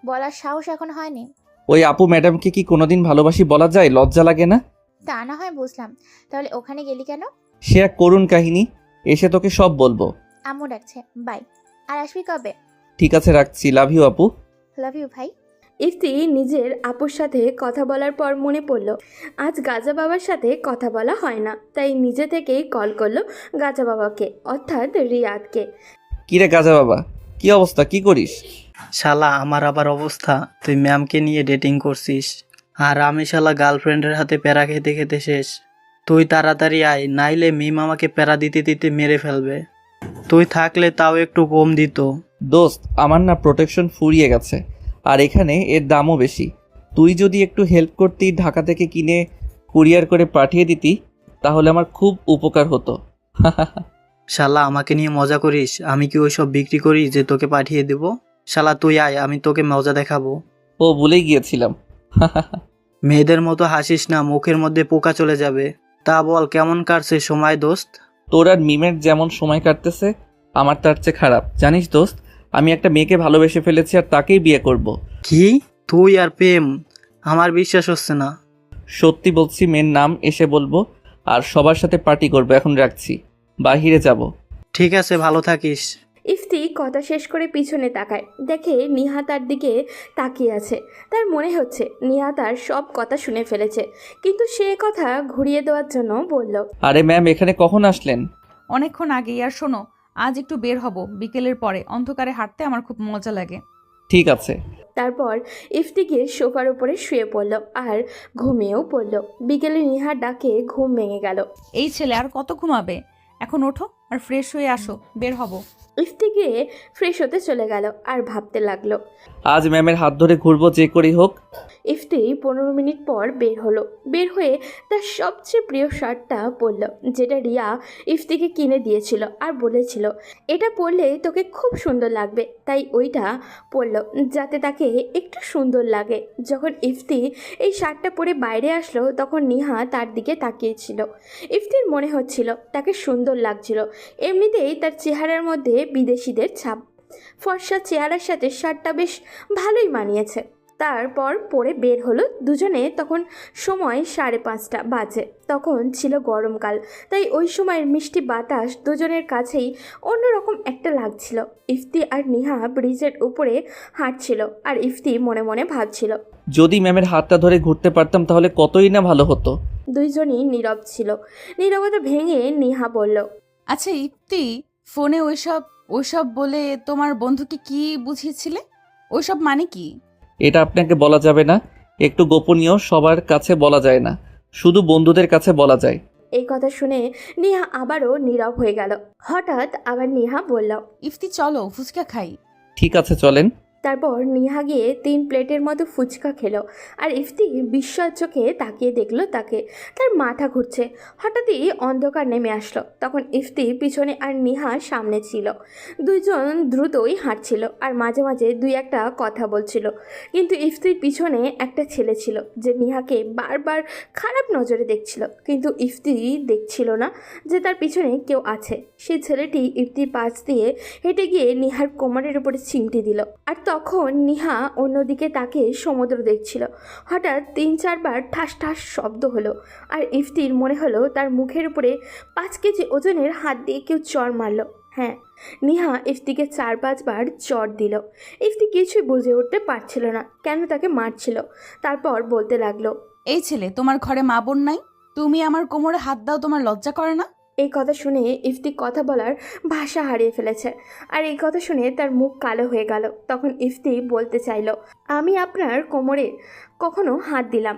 বলার সাহস এখন হয়নি? ওই আপু ম্যাডামকে কি কোনোদিন ভালোবাসি বলা যায়? লজ্জা লাগে না? তা না হয় বুঝলাম, তাহলে ওখানে গেলি কেন? সে এক করুণ কাহিনী, এসে তোকে সব বলবো। আম্মু ডাকছে, বাই। আর আসবি কবে? ঠিক আছে, রাখছি। লাভ ইউ আপু। লাভ ইউ ভাই। ইফতি নিজের আপুর সাথে কথা বলার পর মনে পড়ল আজ গাজা বাবার সাথে কথা বলা হয় না, তাই নিজে থেকেই কল করলো গাজা বাবাকে, অর্থাৎ রিয়াদকে। কিরে গাজা বাবা, কি অবস্থা, কি করিস? শালা আমার আবার অবস্থা, তুই ম্যামকে নিয়ে ডেটিং করছিস আর আমি শালা গার্লফ্রেন্ডের হাতে প্যারা খেতে খেতে শেষ। তুই তাড়াতাড়ি আয়, নাইলে মিম আমাকে প্যারা দিতে দিতে মেরে ফেলবে। তুই থাকলে তাও একটু কম দিত। দোস্ত, আমার না প্রোটেকশন ফুরিয়ে গেছে, আর এখানে এর দামও বেশি। তুই যদি একটু হেল্প করতি, ঢাকা থেকে কিনে কুরিয়ার করে পাঠিয়ে দিতি, তাহলে আমার খুব উপকার হতো। শালা আমাকে নিয়ে মজা করিস? আমি কি ওইসব বিক্রি করি যে তোকে পাঠিয়ে দেব? শালা তুই আয়, আমি তোকে মজা দেখাবো। ও ভুলেই গিয়েছিলাম। মেয়েদের মতো হাসিস না, মুখের মধ্যে পোকা চলে যাবে। তা বল, কেমন কাটছে সময় দোস্ত? তোর আর মিমের যেমন সময় কাটতেছে, আমার তার চেয়ে খারাপ। জানিস দোস্ত, আমি একটা মেয়েকে ভালোবেসে ফেলেছি আর তাকেই বিয়ে করব। কি? তুই আর প্রেম? আমার বিশ্বাস হচ্ছে না। সত্যি বলছি, মেয়ের নাম এসে বলবো আর সবার সাথে পার্টি করবো। এখন রাখছি, বাহিরে যাব। ঠিক আছে, ভালো থাকিস। ইফতি কথা শেষ করে পিছনে তাকায়, দেখে নিহা তার দিকে তাকিয়ে আছে। তার মনে হচ্ছে নিহা তার সব কথা শুনে ফেলেছে, কিন্তু সে কথা ঘুরিয়ে দেওয়ার জন্য বলল, আরে ম্যাম, এখানে কখন আসলেন? অনেকক্ষণ আগেই। আর শোনো, আজ একটু বের হব বিকেলের পরে। অন্ধকারে হাঁটতে আমার খুব মজা লাগে। ঠিক আছে। তারপর ইফতি গিয়ে সোফার উপরে শুয়ে পড়ল আর ঘুমিয়েও পড়ল। বিকেলে নিহার ডাকে ঘুম ভেঙে গেল। এই ছেলে আর কত ঘুমাবে? এখন ওঠো আর ফ্রেশ হয়ে আসো, বের হব। ইফতি গিয়ে ফ্রেশ হতে চলে গেল আর ভাবতে লাগলো। আজ ম্যামের হাত ধরে ঘুরবো যে করেই হোক। ইফতি 15 মিনিট পর বের হলো। বের হয়ে তার সবচেয়ে প্রিয় শার্টটা পরল, যেটা রিয়া ইফতিকে কিনে দিয়েছিল আর বলেছিল এটা পরলে তোকে খুব সুন্দর লাগবে। তাই ওইটা পরল যাতে তাকে একটু সুন্দর লাগে। যখন ইফতি এই শার্টটা পরে বাইরে আসলো, তখন নিহা তার দিকে তাকিয়েছিল। ইফতির মনে হচ্ছিল তাকে সুন্দর লাগছিল। এমনিতেই তার চেহারার মধ্যে বিদেশিদের ছাপ। ফর্সা চেহারার সাথে শার্টটা বেশ ভালোই মানিয়েছে। তারপর পরে বের হলো দুজনে। তখন সময় 5:30 বাজে। তখন ছিল গরমকাল, তাই ওই সময়ের মিষ্টি বাতাস দুজনের কাছেই অন্যরকম একটা লাগছিল। ইফতি আর নিহা ব্রিজের উপরে হাঁটছিল আর ইফতি মনে মনে ভাবছিল, যদি ম্যামের হাতটা ধরে ঘুরতে পারতাম তাহলে কতই না ভালো হতো। দুইজনই নীরব ছিল। নীরবতা ভেঙে নিহা বলল, আচ্ছা ইপ্তি, ফোনে ওইসব বলে তোমার বন্ধুকে কি বুঝিয়েছিলে? ওইসব মানে কি? এটা আপনাকে বলা যাবে না, একটু গোপনীয়, সবার কাছে বলা যায় না, শুধু বন্ধুদের কাছে বলা যায়। এই কথা শুনে নিহা আবারও নীরব হয়ে গেল। হঠাৎ আবার নিহা বলল, ইফতি চলো ফুচকা খাই। ঠিক আছে চলেন। তারপর নিহা গিয়ে 3 প্লেটের মতো ফুচকা খেলো। আর ইফতি বিস্ময় চোখে তাকিয়ে দেখলো তাকে। তার মাথা ঘুরছে। হঠাৎই অন্ধকার নেমে আসলো। তখন ইফতি পিছনে আর নিহা সামনে ছিল। দুইজন দ্রুতই হাঁটছিল আর মাঝে মাঝে দুই একটা কথা বলছিল। কিন্তু ইফতির পিছনে একটা ছেলে ছিল যে নিহাকে বারবার খারাপ নজরে দেখছিল। কিন্তু ইফতি দেখছিল না যে তার পিছনে কেউ আছে। সেই ছেলেটি ইফতির পাশ দিয়ে হেঁটে গিয়ে নিহার কোমরের উপরে চিমটি দিল। আর তখন নিহা অন্যদিকে তাকে সমুদ্র দেখছিল। হঠাৎ 3-4 বার ঠাস ঠাস শব্দ হলো। আর ইফতির মনে হলো তার মুখের উপরে 5 কেজি ওজনের হাত দিয়ে কেউ চড় মারলো। হ্যাঁ, নিহা ইফতিকে 4-5 বার চড় দিল। ইফতি কিছুই বুঝে উঠতে পারছিল না কেন তাকে মারছিল। তারপর বলতে লাগলো, এই ছেলে, তোমার ঘরে মা বোন নাই? তুমি আমার কোমরে হাত দাও, তোমার লজ্জা করে না? এই কথা শুনে ইফতি কথা বলার ভাষা হারিয়ে ফেলেছে। আর এই কথা শুনে তার মুখ কালো হয়ে গেল। তখন ইফতি বলতে চাইলো, আমি আপনার কোমরে কখনো হাত দিলাম?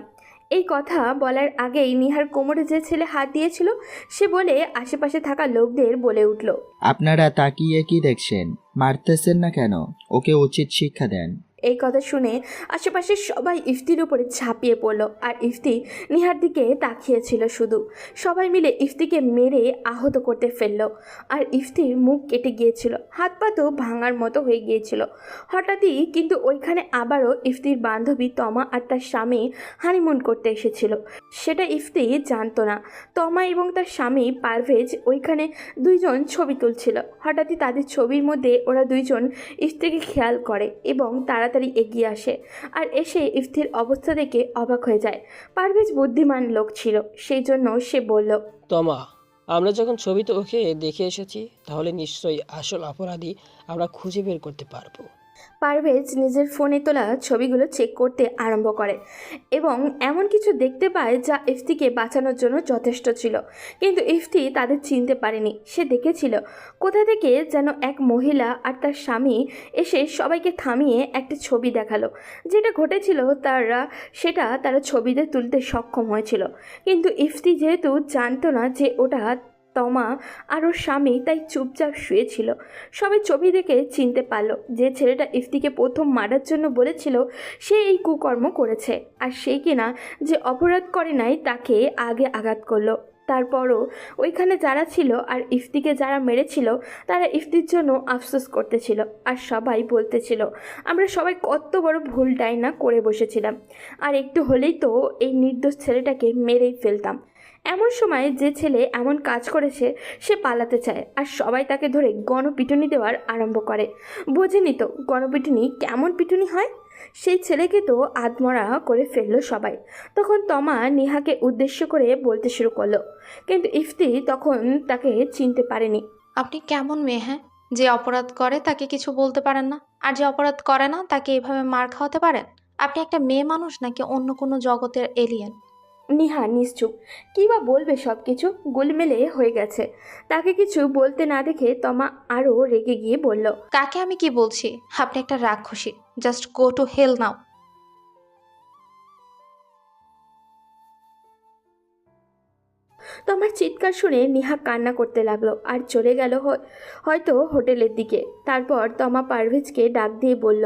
এই কথা বলার আগেই নিহার কোমরে যে ছেলে হাত দিয়েছিল সে বলে আশেপাশে থাকা লোকদের বলে উঠল, আপনারা তাকিয়ে কি দেখছেন? মারতেছেন না কেন? ওকে উচিত শিক্ষা দেন। এই কথা শুনে আশেপাশের সবাই ইফতির উপরে ঝাঁপিয়ে পড়লো। আর ইফতি নিহার দিকে তাকিয়েছিল শুধু। সবাই মিলে ইফতিকে মেরে আহত করতে ফেললো। আর ইফতির মুখ কেটে গিয়েছিল, হাত পা তো ভাঙার মতো হয়ে গিয়েছিল। হঠাৎই কিন্তু ওইখানে আবারও ইফতির বান্ধবী তমা আর তার স্বামী হানিমুন করতে এসেছিল। সেটা ইফতি জানতো না। তমা এবং তার স্বামী পারভেজ ওইখানে দুইজন ছবি তুলছিল। হঠাৎই তাদের ছবির মধ্যে ওরা দুইজন ইফতিকে খেয়াল করে এবং তাড়াতাড়ি এগিয়ে আসে। আর এসে ইফতির অবস্থা দেখে অবাক হয়ে যায়। পারভেজ বুদ্ধিমান লোক ছিল, সেই জন্য সে বলল, তমা, আমরা যখন ছবিতে ওকে দেখে এসেছি তাহলে নিশ্চয়ই আসল অপরাধী আমরা খুঁজে বের করতে পারবো। পারভেজ নিজের ফোনে তোলা ছবিগুলো চেক করতে আরম্ভ করে এবং এমন কিছু দেখতে পায় যা ইফতিকে বাঁচানোর জন্য যথেষ্ট ছিল। কিন্তু ইফতি তাদের চিনতে পারেনি। সে দেখেছিল কোথা থেকে যেন এক মহিলা আর তার স্বামী এসে সবাইকে থামিয়ে একটা ছবি দেখালো। যেটা ঘটেছিল তারা ছবিতে তুলতে সক্ষম হয়েছিল। কিন্তু ইফতি যেহেতু জানতো না যে ওটা তমা আর ওর স্বামী, তাই চুপচাপ শুয়েছিল। সবাই ছবি দেখে চিনতে পারলো যে ছেলেটা ইফতিকে প্রথম মারার জন্য বলেছিল সে এই কুকর্ম করেছে। আর সেই কিনা যে অপরাধ করে নাই তাকে আগে আঘাত করলো। তারপরও ওইখানে যারা ছিল আর ইফতিকে যারা মেরেছিল তারা ইফতির জন্য আফসোস করতেছিল। আর সবাই বলতেছিল আমরা সবাই কত বড় ভুলটাই না করে বসেছিলাম, আর একটু হলেই তো এই নির্দোষ ছেলেটাকে মেরেই ফেলতাম। এমন সময় যে ছেলে এমন কাজ করেছে সে পালাতে চায় আর সবাই তাকে ধরে গণপিটুনি দেওয়ার আরম্ভ করে। বোঝেনি তো গণপিটুনি কেমন পিটুনি হয়। সেই ছেলেকে তো আধমরা করে ফেললো সবাই। তখন তমা নিহাকে উদ্দেশ্য করে বলতে শুরু করলো, কিন্তু ইফতি তখন তাকে চিনতে পারেনি। আপনি কেমন মেয়ে? হ্যাঁ, যে অপরাধ করে তাকে কিছু বলতে পারেন না, আর যে অপরাধ করে না তাকে এভাবে মার খাওয়াতে পারেন? আপনি একটা মেয়ে মানুষ নাকি অন্য কোনো জগতের এলিয়েন? নিহা নিশ্চুপ। কী বা বলবে, সব কিছু গোলমেলে হয়ে গেছে। তাকে কিছু বলতে না দেখে তমা আরও রেগে গিয়ে বলল, কাকে আমি কি বলছি? আপনি একটা রাক্ষসী। জাস্ট গো টু হেল নাও। তোমার চিৎকার শুনে নিহা কান্না করতে লাগলো আর চলে গেল হয়তো হোটেলের দিকে। তারপর তমা পারভেজকে ডাক দিয়ে বলল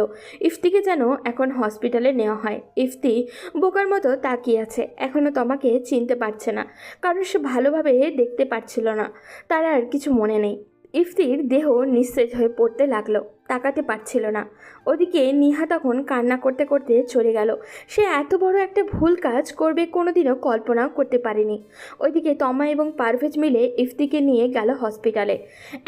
ইফতিকে যেন এখন হসপিটালে নেওয়া হয়। ইফতি বোকার মতো তাকিয়ে আছে, এখনও তমাকে চিনতে পারছে না, কারণ সে ভালোভাবে দেখতে পারছিল না। তার আর কিছু মনে নেই। ইফতির দেহ নিস্তেজ হয়ে পড়তে লাগলো, তাকাতে পারছিল না। ওদিকে নিহা তখন কান্না করতে করতে চলে গেল। সে এত বড় একটা ভুল কাজ করবে কোনোদিনও কল্পনা করতে পারেনি। ওইদিকে তমা এবং পারভেজ মিলে ইফতিকে নিয়ে গেল হসপিটালে।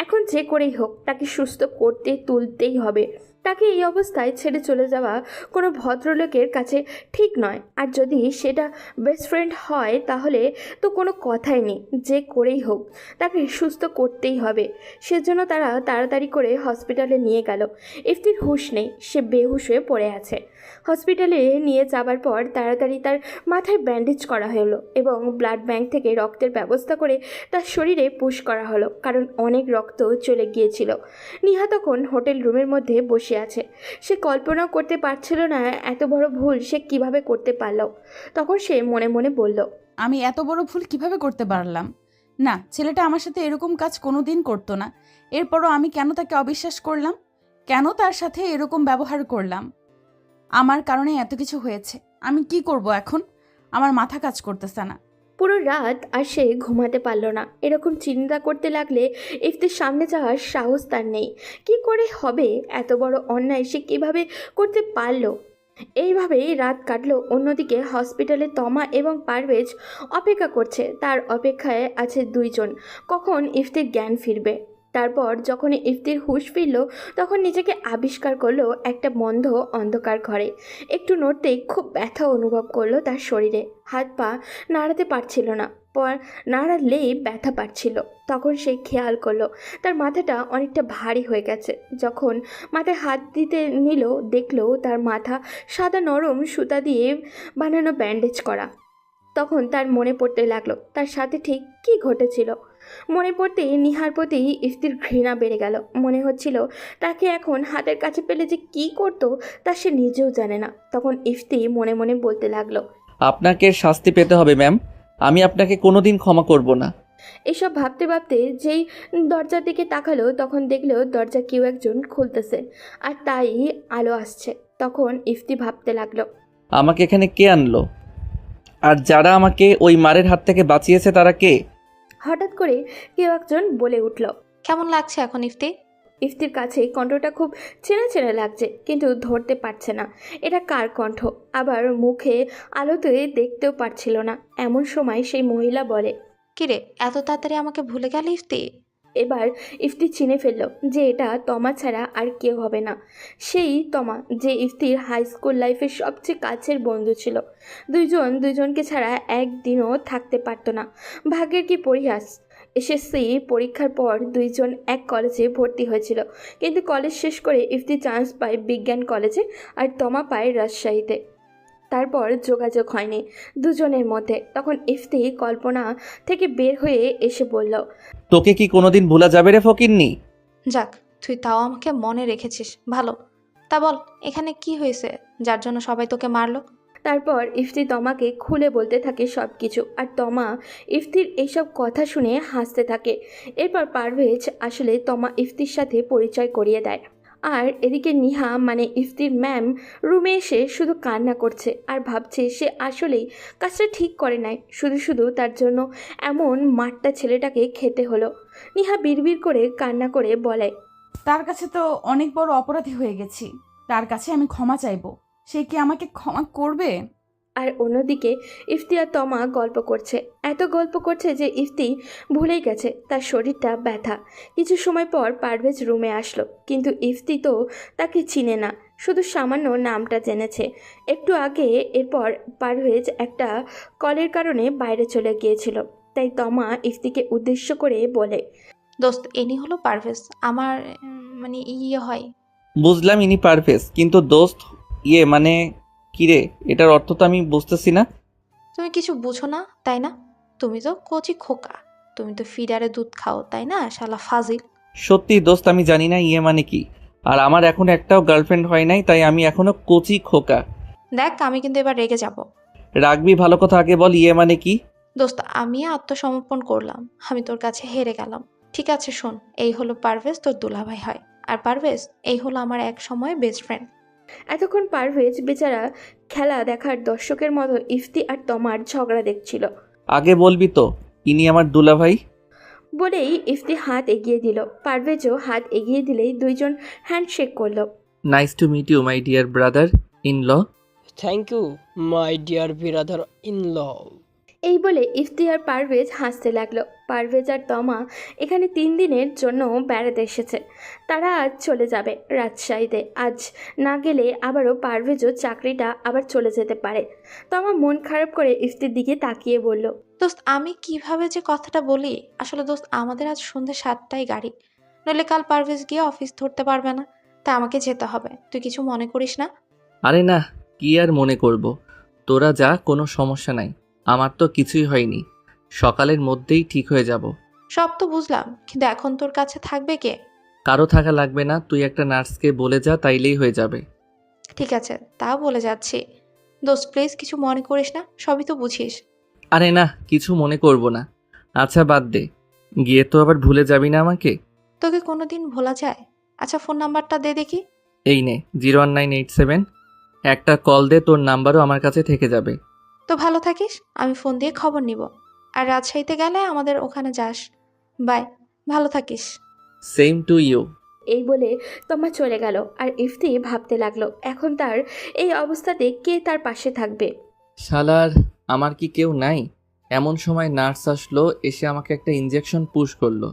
এখন যে করেই হোক তাকে সুস্থ করতে তুলতেই হবে। তাকে এই অবস্থায় ছেড়ে চলে যাওয়া কোনো ভদ্রলোকের কাছে ঠিক নয়। আর যদি সেটা বেস্ট ফ্রেন্ড হয় তাহলে তো কোনো কথাই নেই, যে করেই হোক তাকে সুস্থ করতেই হবে। সেজন্য তারা তাড়াতাড়ি করে হসপিটালে নিয়ে গেল। ইফতির হুঁশ নেই, সে বেহুশ হয়ে পড়ে আছে। হসপিটালে নিয়ে যাবার পর তাড়াতাড়ি তার মাথায় ব্যান্ডেজ করা হলো এবং ব্লাড ব্যাংক থেকে রক্তের ব্যবস্থা করে তার শরীরে পুশ করা হলো, কারণ অনেক রক্ত চলে গিয়েছিল। নিহা তখন হোটেল রুমের মধ্যে বসে আছে। সে কল্পনাও করতে পারছিল না এত বড় ভুল সে কিভাবে করতে পারল। তখন সে মনে মনে বলল, আমি এত বড় ভুল কিভাবে করতে পারলাম? না, ছেলেটা আমার সাথে এরকম কাজ কোনোদিন করতো না। এরপরও আমি কেন তাকে অবিশ্বাস করলাম? কেন তার সাথে এরকম ব্যবহার করলাম? আমার কারণে এত কিছু হয়েছে। আমি কি করব এখন? আমার মাথা কাজ করতেছে না। পুরো রাত আর সে ঘুমাতে পারল না। এরকম চিন্তা করতে লাগলে ইফতির সামনে যাওয়ার সাহস তার নেই। কি করে হবে? এত বড় অন্যায় সে কিভাবে করতে পারলো? এইভাবেই রাত কাটলো। অন্যদিকে হসপিটালে তমা এবং পারভেজ অপেক্ষা করছে। তার অপেক্ষায় আছে দুইজন, কখন ইফতির জ্ঞান ফিরবে। তারপর যখন ইফতির হুঁশ ফিরল তখন নিজেকে আবিষ্কার করলো একটা বন্ধ অন্ধকার ঘরে। একটু নড়তেই খুব ব্যথা অনুভব করলো তার শরীরে। হাত পা নাড়াতে পারছিল না, পর নাড়ালেই ব্যথা পাচ্ছিল। তখন সে খেয়াল করলো তার মাথাটা অনেকটা ভারী হয়ে গেছে। যখন মাথায় হাত দিতে নিল দেখলো তার মাথা সাদা নরম সুতা দিয়ে বানানো ব্যান্ডেজ করা। তখন তার মনে পড়তে লাগলো তার সাথে ঠিক কী ঘটেছিল। মনে পড়তেই নিহার প্রতি ইফতির ঘৃণা বেড়ে গেল। মনে হচ্ছিল তাকে এখন হাতের কাছে পেলে যে কী করতো তা সে নিজেও জানে না। তখন ইফতি মনে মনে বলতে লাগলো, আপনাকে শাস্তি পেতে হবে ম্যাম, আমি আপনাকে কোনোদিন ক্ষমা করব না। এসব ভাবতে ভাবতে যেই দরজার দিকে তাকালো তখন দেখলো দরজা কেউ একজন খুলতেছে আর তাই আলো আসছে। তখন ইফতি ভাবতে লাগলো, আমাকে এখানে কে আনলো? আর যারা আমাকে ওই মারের হাত থেকে বাঁচিয়েছে তারা কে? হঠাৎ করে কেউ একজন বলে উঠল। কেমন লাগছে এখন ইফতি? ইফতির কাছে কণ্ঠটা খুব চেনা চেনা লাগছে, কিন্তু ধরতে পারছে না এটা কার কণ্ঠ। আবার মুখে আলোতে দেখতেও পারছিল না। এমন সময় সেই মহিলা বলে, কিরে, এত তাড়াতাড়ি আমাকে ভুলে গেল ইফতি? এবার ইফতি চিনে ফেলল যে এটা তমা ছাড়া আর কেউ হবে না। সেই তমা যে ইফতির হাই স্কুল লাইফের সবচেয়ে কাছের বন্ধু ছিল। দুইজনকে ছাড়া একদিনও থাকতে পারতো না। ভাগ্যের কি পরিহাস! এসএসসি পরীক্ষার পর দুইজন এক কলেজে ভর্তি হয়েছিল, কিন্তু কলেজ শেষ করে ইফতি চান্স পায় বিজ্ঞান কলেজে আর তমা পায় রাজশাহীতে। তারপর যোগাযোগ হয়নি দুজনের মধ্যে। তখন ইফতি কল্পনা থেকে বের হয়ে এসে বলল, তোকে কি কোনোদিন ভোলা যাবে রে ফকিন্নি? যাক, তুই তাও আমাকে মনে রেখেছিস, ভালো। তা বল, এখানে কি হয়েছে যার জন্য সবাই তোকে মারলো? তারপর ইফতি তমাকে খুলে বলতে থাকে সব কিছু, আর তমা ইফতির এইসব কথা শুনে হাসতে থাকে। এরপর পারভেজ আসলে তমা ইফতির সাথে পরিচয় করিয়ে দেয়। আর এদিকে নিহা মানে ইফতির ম্যাম রুমে এসে শুধু কান্না করছে আর ভাবছে সে আসলেই কাজটা ঠিক করে নাই। শুধু শুধু তার জন্য এমন মারটা ছেলেটাকে খেতে হলো। নিহা বিড়বিড় করে কান্না করে বলে, তার কাছে তো অনেক বড় অপরাধী হয়ে গেছি। তার কাছে আমি ক্ষমা চাইবো। সে কি আমাকে ক্ষমা করবে? আর অন্যদিকে ইফতি আর তমা গল্প করছে। এত গল্প করছে যে ইফতি ভুলেই গেছে তার শরীরটা ব্যথা। কিছু সময় পর পারভেজ রুমে আসলো, কিন্তু ইফতি তো তাকে চিনে না, শুধু সামান্য নামটা জেনেছে একটু আগে। এরপর পারভেজ একটা কলের কারণে বাইরে চলে গিয়েছিল। তাই তমা ইফতিকে উদ্দেশ্য করে বলে, দোস্ত, এনি হলো পারভেজ, আমার মানে ইয়ে হয়। বুঝলাম ইনি পারভেজ, কিন্তু দোস্ত মানে কিরে, এটার অর্থ তো আমি বুঝতেছি না। তুমি কিছু বুঝো না তাই না? তুমি তো কচি খোকা, তুমি তো ফিডারে দুধ খাও তাই না, শালা ফাজিল। সত্যি দোস্ত, আমি জানি না মানে কি। আর আমার এখন একটাও গার্লফ্রেন্ড হয় নাই, তাই আমি এখনো কচি খোকা। দেখ, আমি কিন্তু এবার রেগে যাব। রাখবি ভালো কথা, আগে বল মানে কি? দোস্ত, আমি আত্মসমর্পণ করলাম, আমি তোর কাছে হেরে গেলাম। ঠিক আছে শোন, এই হলো পারভেজ, তোর দুলাভাই হয়। আর পারভেজ এই হলো আমার এক সময় বেস্ট ফ্রেন্ড। এতক্ষণ পারভেজ বেচারা খেলা দেখার দর্শকের মতো ইফতি আর তমার ঝগড়া দেখছিল। আগে বলবি তো ইনি আমার দুলাভাই। বলেই ইফতি হাত এগিয়ে দিল। পারভেজও হাত এগিয়ে দিলেই দুইজন হ্যান্ডশেক করলো। Nice to meet you my dear brother in law. Thank you my dear brother in law. এই বলে ইফতি আর পারভেজ হাসতে লাগলো। পারভেজ আর তমা এখানে 3 দিনের জন্য বেড়াতে এসেছে। তারা আজ চলে যাবে রাজশাহীতে। আজ না গেলে আবারও পারভেজও চাকরিটা আবার চলে যেতে পারে। তমা মন খারাপ করে ইফতির দিকে তাকিয়ে বলল, দোস্ত আমি কিভাবে যে কথাটা বলি, আসলে দোস্ত আমাদের আজ সন্ধ্যে 7টায় গাড়ি, নইলে কাল পারভেজ গিয়ে অফিস ধরতে পারবে না, তা আমাকে যেতে হবে। তুই কিছু মনে করিস না? আরে না, কি আর মনে করব, তোরা যা, কোনো সমস্যা নাই। আমার তো কিছুই হয়নি, সকালের মধ্যেই ঠিক হয়ে যাব। সব তো বুঝলাম, কিন্তু এখন তোর কাছে থাকবে কে? কারো থাকা লাগবে না, তুই একটা নার্সকে বলে যা, তাইলেই হয়ে যাবে। ঠিক আছে, তাও বলে যাচ্ছি। দোস্ত প্লিজ কিছু মনে করিস না, সবই তো বুঝিস। আরে না, কিছু মনে করব না। আচ্ছা বাদ দে, গিয়ে তো আবার ভুলে যাবি না আমাকে। তোকে কোনোদিন ভোলা যায়? আচ্ছা ফোন নাম্বারটা দে দেখি। এই নে 01987, একটা কল দে, তোর নাম্বারও আমার কাছে থেকে যাবে। তো ভালো থাকিস, আমি ফোন দিয়ে খবর নিব। আর রাজশাহীতে গেলে আমাদের ওখানে যাস। বাই, ভালো থাকিস। Same to you. এই বলে তমা চলে গেল। আর ইফতি ভাবতে লাগলো এখন তার এই অবস্থাতে কে তার পাশে থাকবে। শালার, আমার কি কেউ নাই? এমন সময় নার্স আসলো, এসে আমাকে একটা ইঞ্জেকশন পুশ করলো।